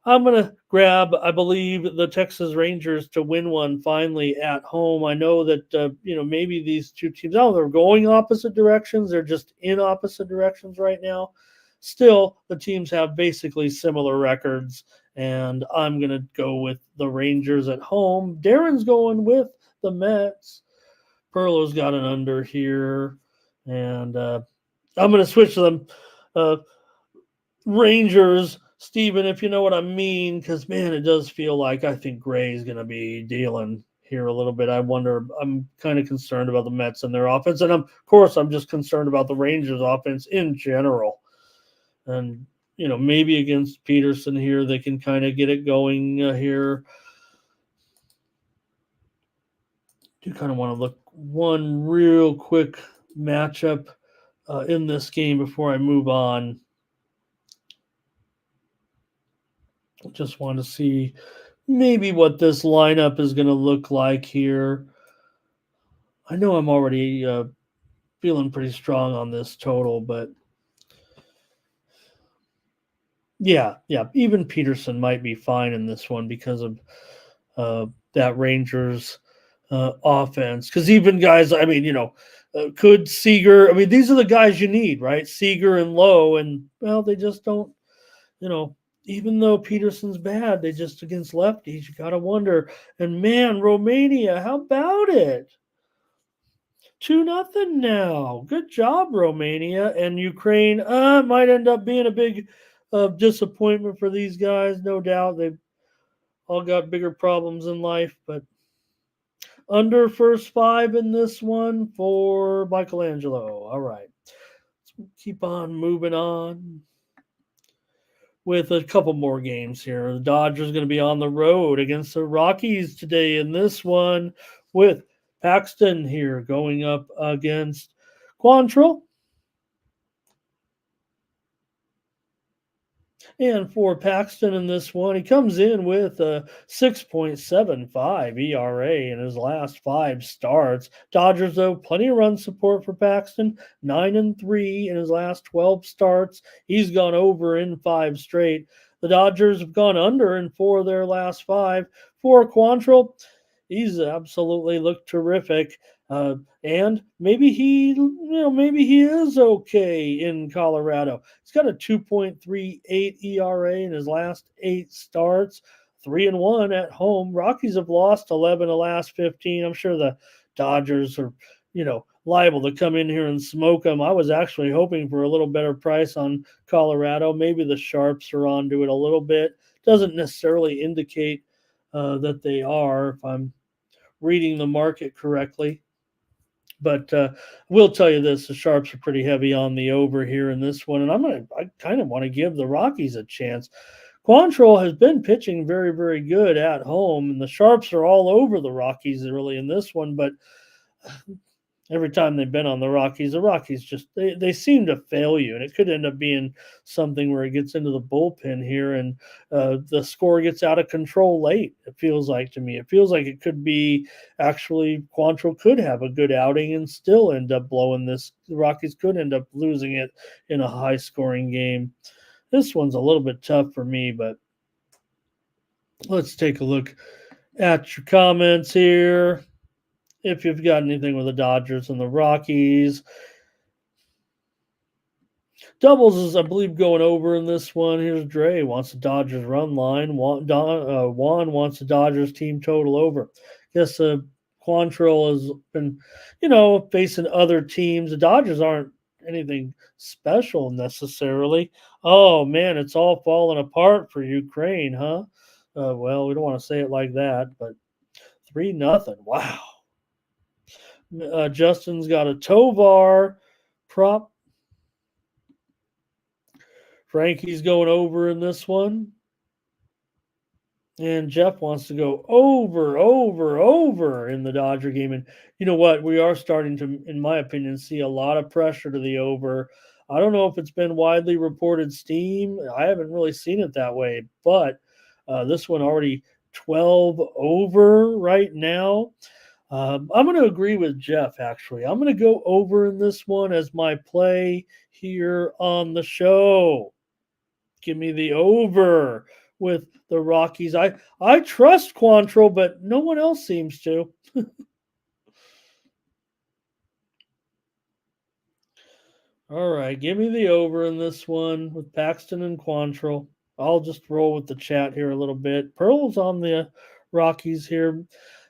I'm going to grab, I believe, the Texas Rangers to win one finally at home. I know that, maybe these two teams, they're going opposite directions. They're just in opposite directions right now. Still, the teams have basically similar records, and I'm going to go with the Rangers at home. Darren's going with the Mets. Perlo's got an under here, and I'm going to switch to them. Rangers, Steven, if you know what I mean, because, man, it does feel like I think Gray's going to be dealing here a little bit. I'm kind of concerned about the Mets and their offense, and of course, I'm just concerned about the Rangers offense in general. And, maybe against Peterson here, they can kind of get it going here. Do kind of want to look one real quick matchup in this game before I move on. Just want to see maybe what this lineup is going to look like here. I know I'm already feeling pretty strong on this total, but Yeah, yeah. Even Peterson might be fine in this one because of that Rangers offense. Because even guys, I mean, could Seager? I mean, these are the guys you need, right? Seager and Lowe, and well, they just don't. You know, even though Peterson's bad, they just against lefties. You gotta wonder. And man, Romania, how about it? 2-0 now. Good job, Romania. And Ukraine might end up being a big disappointment for these guys, no doubt. They've all got bigger problems in life, but under first five in this one for Michelangelo. All right. Let's keep on moving on with a couple more games here. The Dodgers going to be on the road against the Rockies today in this one with Paxton here going up against Quantrill. And for Paxton in this one, he comes in with a 6.75 ERA in his last five starts. Dodgers, though, plenty of run support for Paxton, 9-3 in his last 12 starts. He's gone over in five straight. The Dodgers have gone under in four of their last five. For Quantrill, he's absolutely looked terrific. And maybe he is okay in Colorado. He's got a 2.38 ERA in his last eight starts, 3-1 at home. Rockies have lost 11 of the last 15. I'm sure the Dodgers are, liable to come in here and smoke them. I was actually hoping for a little better price on Colorado. Maybe the Sharps are onto it a little bit. Doesn't necessarily indicate that they are, if I'm reading the market correctly. But we'll tell you this: the Sharps are pretty heavy on the over here in this one, and I kind of want to give the Rockies a chance. Quantrill has been pitching very, very good at home, and the Sharps are all over the Rockies really in this one. But every time they've been on the Rockies just they seem to fail you, and it could end up being something where it gets into the bullpen here, and the score gets out of control late. It feels like to me, it feels like it could be actually Quantrill could have a good outing and still end up blowing this. The Rockies could end up losing it in a high scoring game. This one's a little bit tough for me, but let's take a look at your comments here. If you've got anything with the Dodgers and the Rockies. Doubles is, I believe, going over in this one. Here's Dre wants the Dodgers run line. Juan wants the Dodgers team total over. Guess Quantrill has been, facing other teams. The Dodgers aren't anything special necessarily. Oh, man, it's all falling apart for Ukraine, huh? Well, we don't want to say it like that, but 3-0. Wow. Justin's got a Tovar prop. Frankie's going over in this one. And Jeff wants to go over in the Dodger game. And you know what? We are starting to, in my opinion, see a lot of pressure to the over. I don't know if it's been widely reported steam. I haven't really seen it that way. But this one already 12 over right now. I'm going to agree with Jeff, actually. I'm going to go over in this one as my play here on the show. Give me the over with the Rockies. I trust Quantrill, but no one else seems to. All right, give me the over in this one with Paxton and Quantrill. I'll just roll with the chat here a little bit. Pearl's on the Rockies here.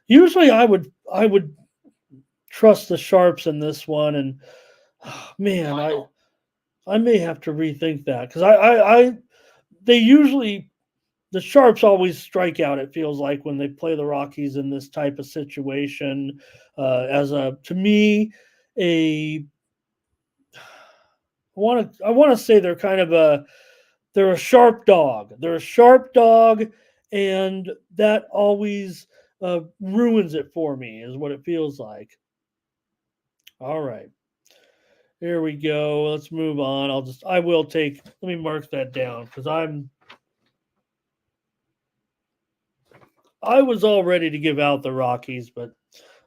Usually I would trust the Sharps in this one, and man, I may have to rethink that because they usually the Sharps always strike out. It feels like when they play the Rockies in this type of situation, to me I want to say they're kind of they're a sharp dog. They're a sharp dog, and that always ruins it for me. Is what it feels like. All right. Here we go. Let's move on. Let me mark that down because I was all ready to give out the Rockies, but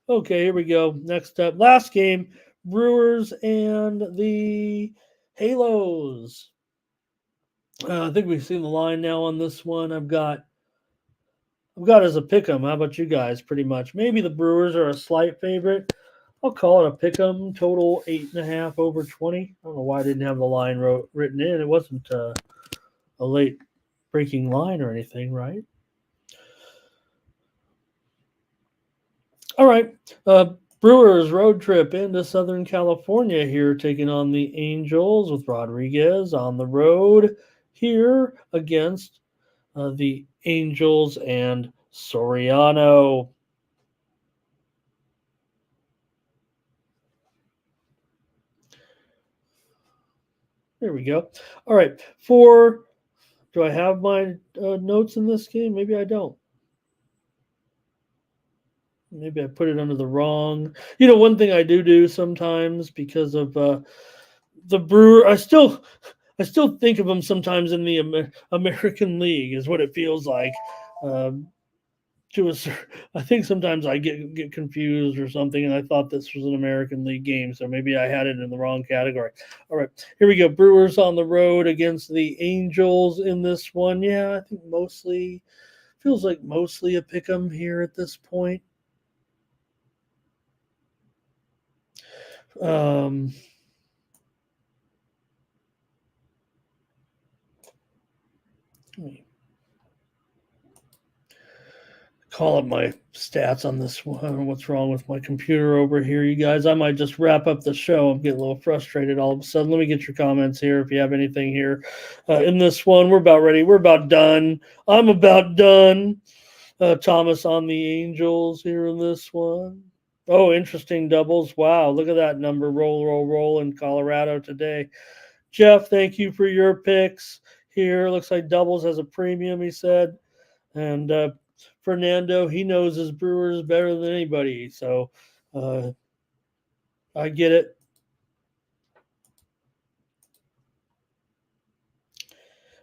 okay, here we go. Next up, last game, Brewers and the Halos. I think we've seen the line now on this one. I've got as a pick 'em. How about you guys? Pretty much. Maybe the Brewers are a slight favorite. I'll call it a pick 'em. Total 8.5 over 20. I don't know why I didn't have the line written in. It wasn't a late breaking line or anything, right? All right. Brewers road trip into Southern California here, taking on the Angels with Rodriguez on the road here against the Angels and Soriano. There we go. All right. Do I have my notes in this game? Maybe I don't. Maybe I put it under the wrong. One thing I do sometimes because of the Brewer, I still think of them sometimes in the American League, is what it feels like. Um, I think sometimes I get confused or something, and I thought this was an American League game, so maybe I had it in the wrong category. All right, here we go. Brewers on the road against the Angels in this one. Yeah, I think feels like mostly a pick 'em here at this point. Um, call up my stats on this one. What's wrong with my computer over here, you guys? I might just wrap up the show. I'm getting a little frustrated all of a sudden. Let me get your comments here if you have anything here in this one. We're about ready. We're about done. I'm about done. Thomas on the Angels here in this one. Oh, interesting doubles. Wow, look at that number. Roll, roll, roll in Colorado today. Jeff, thank you for your picks here. Looks like doubles has a premium, he said. And Fernando, he knows his Brewers better than anybody. So I get it.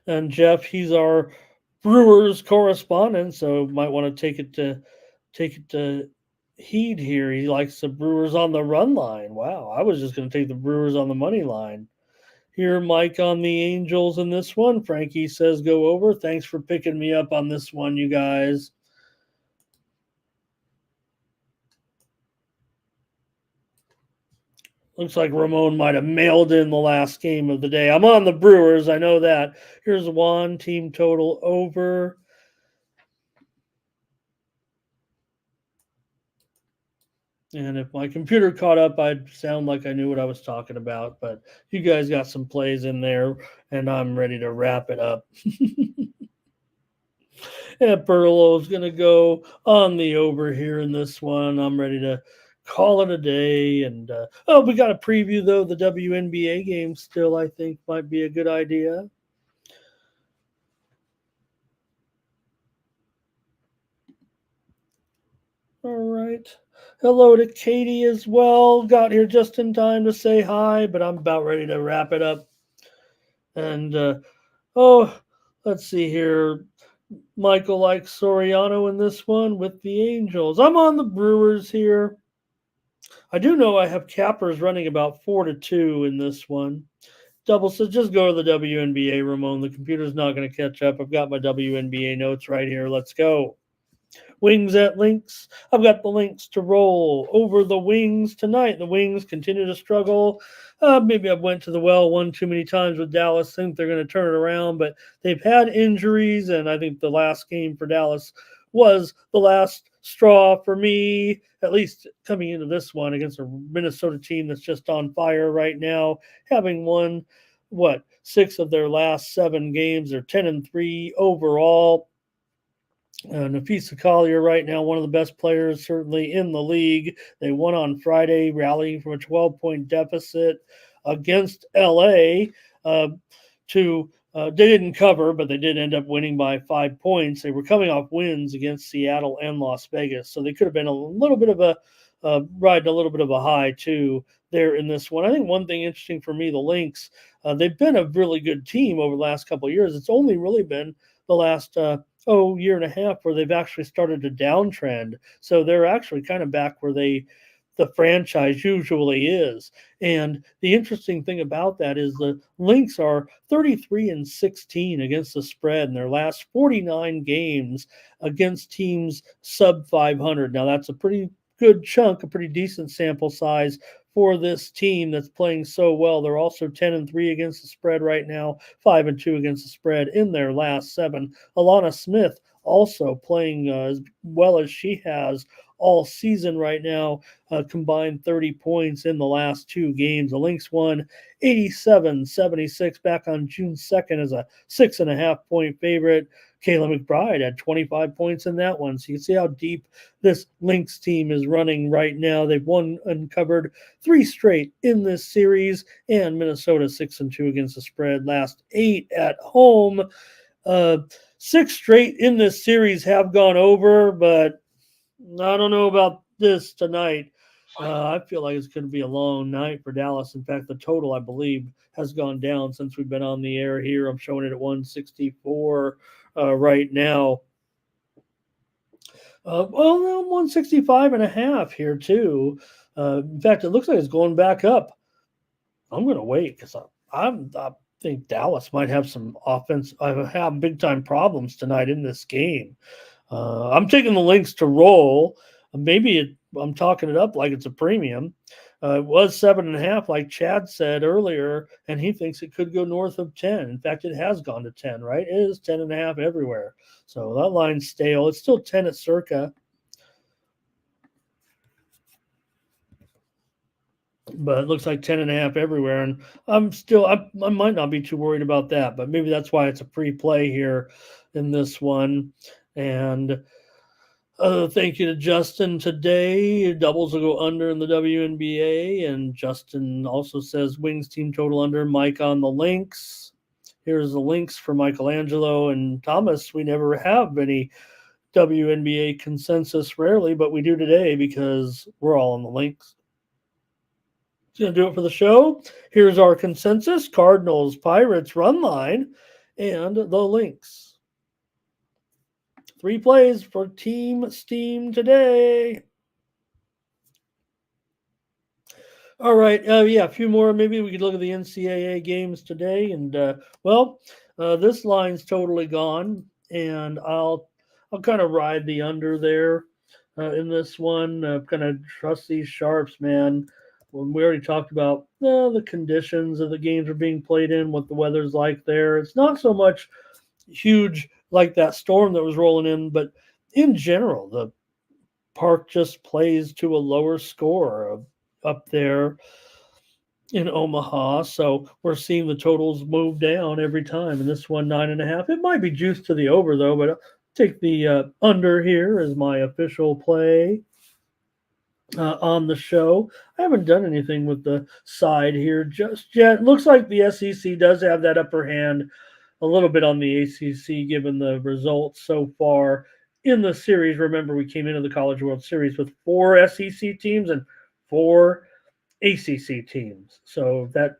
And Jeff, he's our Brewers correspondent, so might want to take it to heed here. He likes the Brewers on the run line. Wow, I was just going to take the Brewers on the money line. Here, Mike on the Angels in this one. Frankie says go over. Thanks for picking me up on this one, you guys. Looks like Ramon might have mailed in the last game of the day. I'm on the Brewers. I know that. Here's Juan, team total over. And if my computer caught up, I'd sound like I knew what I was talking about. But you guys got some plays in there, and I'm ready to wrap it up. And Perlo's going to go on the over here in this one. I'm ready to call it a day. And we got a preview, though. The WNBA game still, I think, might be a good idea. All right. Hello to Katie as well. Got here just in time to say hi, but I'm about ready to wrap it up. And, let's see here. Michael likes Soriano in this one with the Angels. I'm on the Brewers here. I do know I have cappers running about 4-2 in this one. Double, so just go to the WNBA, Ramon. The computer's not going to catch up. I've got my WNBA notes right here. Let's go. Wings at Lynx. I've got the Lynx to roll over the Wings tonight. The Wings continue to struggle. Maybe I went to the well one too many times with Dallas. Think they're going to turn it around, but they've had injuries, and I think the last game for Dallas was the last straw for me, at least coming into this one against a Minnesota team that's just on fire right now, having won, 6 of their last 7 games. They're 10-3 overall. Nafisa Collier right now, one of the best players certainly in the league. They won on Friday, rallying from a 12-point deficit against LA. They didn't cover, but they did end up winning by 5 points. They were coming off wins against Seattle and Las Vegas, so they could have been a little bit of riding a little bit of a high too there in this one. I think one thing interesting for me, the Lynx, they've been a really good team over the last couple of years. It's only really been the last year and a half where they've actually started to downtrend. So they're actually kind of back where they the franchise usually is. And the interesting thing about that is the Lynx are 33-16 against the spread in their last 49 games against teams sub 500. Now that's a pretty good chunk, a pretty decent sample size for this team that's playing so well. They're also 10-3 against the spread right now, 5-2 against the spread in their last 7. Alana Smith also playing as well as she has all season right now, combined 30 points in the last 2 games. The Lynx won 87-76 back on June 2nd as a 6.5 point favorite. Kayla McBride had 25 points in that one. So you can see how deep this Lynx team is running right now. They've won and covered 3 straight in this series, and Minnesota 6-2 against the spread. Last 8 at home. 6 straight in this series have gone over, but I don't know about this tonight. I feel like it's going to be a long night for Dallas. In fact, the total, I believe, has gone down since we've been on the air here. I'm showing it at 164 right now. Well, 165.5 here, too. In fact, it looks like it's going back up. I'm going to wait because I think Dallas might have some offense. I have big-time problems tonight in this game. I'm taking the Lynx to roll. Maybe I'm talking it up like it's a premium. It was 7.5, like Chad said earlier, and he thinks it could go north of 10. In fact, it has gone to 10, right? It is 10.5 everywhere. So that line's stale. It's still 10 at Circa. But it looks like 10.5 everywhere. And I might not be too worried about that, but maybe that's why it's a pre-play here in this one. And thank you to Justin today. Doubles will go under in the WNBA. And Justin also says Wings team total under, Mike on the Lynx. Here's the Lynx for Michelangelo and Thomas. We never have any WNBA consensus, rarely, but we do today because we're all on the Lynx. Going to do it for the show. Here's our consensus: Cardinals, Pirates, run line, and the Lynx. 3 plays for Team Steam today. All right. A few more. Maybe we could look at the NCAA games today. And, this line's totally gone, and I'll kind of ride the under there in this one. Kind of trust these sharps, man. When we already talked about the conditions of the games are being played in, what the weather's like there. It's not so much huge like that storm that was rolling in, but in general, the park just plays to a lower score up there in Omaha. So we're seeing the totals move down every time. And this one, 9.5. It might be juiced to the over, though, but I'll take the under here as my official play on the show. I haven't done anything with the side here just yet. It looks like the SEC does have that upper hand a little bit on the ACC, given the results so far in the series. Remember, we came into the College World Series with 4 SEC teams and 4 ACC teams. So that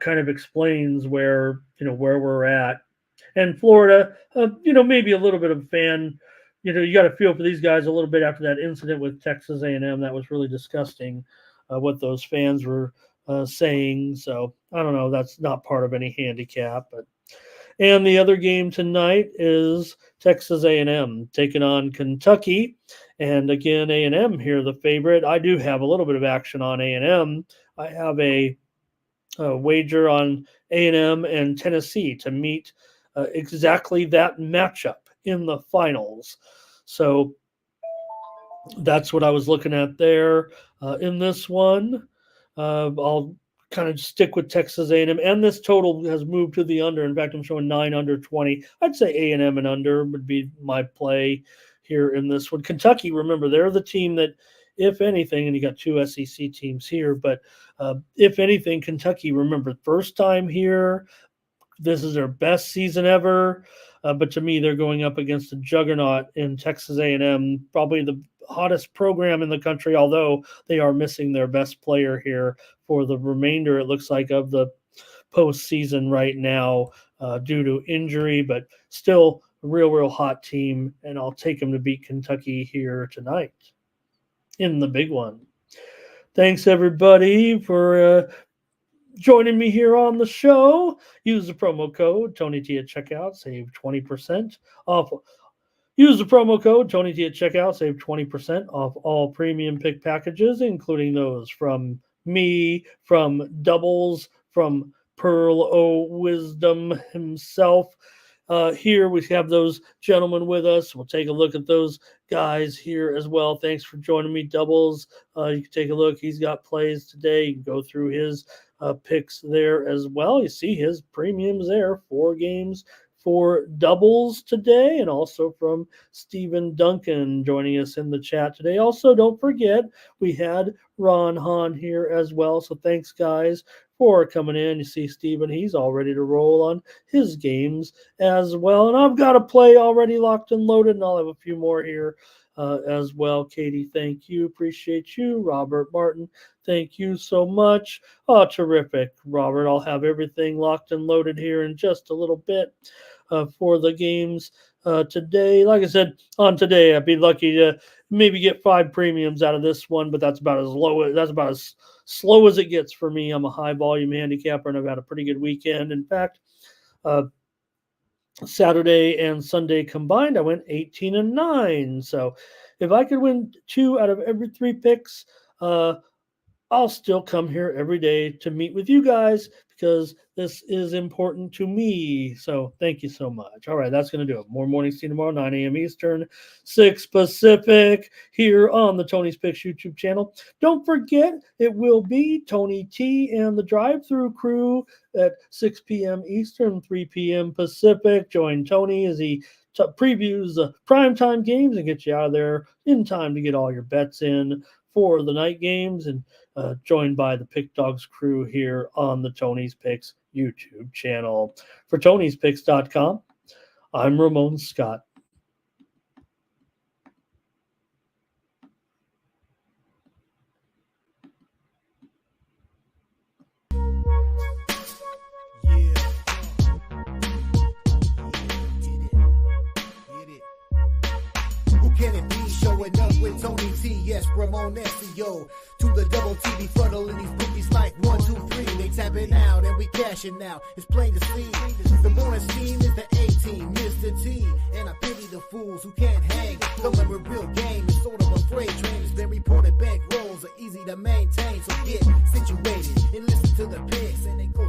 kind of explains where we're at. And Florida, maybe a little bit of fan. You got to feel for these guys a little bit after that incident with Texas A&M. That was really disgusting, what those fans were saying. So I don't know. That's not part of any handicap, but. And the other game tonight is Texas A&M taking on Kentucky. And again, A&M here, the favorite. I do have a little bit of action on A&M. I have a wager on A&M and Tennessee to meet exactly that matchup in the finals. So that's what I was looking at there in this one. I'll kind of stick with Texas A&M, and this total has moved to the under. In fact, I'm showing 9 under 20. I'd say A&M and under would be my play here in this one. Kentucky, remember, they're the team that, if anything, and you got 2 SEC teams here, but if anything, Kentucky, remember, first time here, this is their best season ever. But to me, they're going up against a juggernaut in Texas A&M, probably the hottest program in the country, although they are missing their best player here for the remainder, it looks like, of the postseason right now due to injury, but still a real hot team, and I'll take them to beat Kentucky here tonight in the big one. Thanks, everybody, for joining me here on the show. Use the promo code TonyT at checkout, save 20% off. Use the promo code TonyT at checkout, save 20% off all premium pick packages, including those from me, from Doubles, from Pearl O Wisdom himself. Here we have those gentlemen with us. We'll take a look at those guys here as well. Thanks for joining me, Doubles. You can take a look. He's got plays today. You can go through his picks there as well. You see his premiums there, 4 games for Doubles today, and also from Stephen Duncan joining us in the chat today. Also, don't forget, we had Ron Hahn here as well. So thanks, guys, for coming in. You see Stephen, he's all ready to roll on his games as well. And I've got a play already locked and loaded, and I'll have a few more here as well. Katie, thank you. Appreciate you. Robert Martin, thank you so much. Oh, terrific, Robert. I'll have everything locked and loaded here in just a little bit for the games today. Like I said, on today, I'd be lucky to maybe get 5 premiums out of this one, but that's about as slow as it gets for me. I'm a high volume handicapper, and I've had a pretty good weekend. In fact, Saturday and Sunday combined, I went 18-9. So if I could win 2 out of every 3 picks, I'll still come here every day to meet with you guys because this is important to me. So thank you so much. All right, that's going to do it. More Morning Steam tomorrow, 9 a.m. Eastern, 6 Pacific, here on the Tony's Picks YouTube channel. Don't forget, it will be Tony T and the drive-through crew at 6 p.m. Eastern, 3 p.m. Pacific. Join Tony as he previews the primetime games and get you out of there in time to get all your bets in for the night games, and joined by the Pick Dogs crew here on the Tony's Picks YouTube channel. For Tony'sPicks.com, I'm Ramon Scott. Can it be showing up with Tony T? Yes, Ramon SEO. To the double TV funneling these bookies like 1, 2, 3. They tapping out and we cashing out. It's plain to see. The morning team is the A-team, Mr. T. And I pity the fools who can't hang. Don't remember real game is sort of a freight train. It's been reported bank rolls are easy to maintain. So get situated and listen to the picks and they go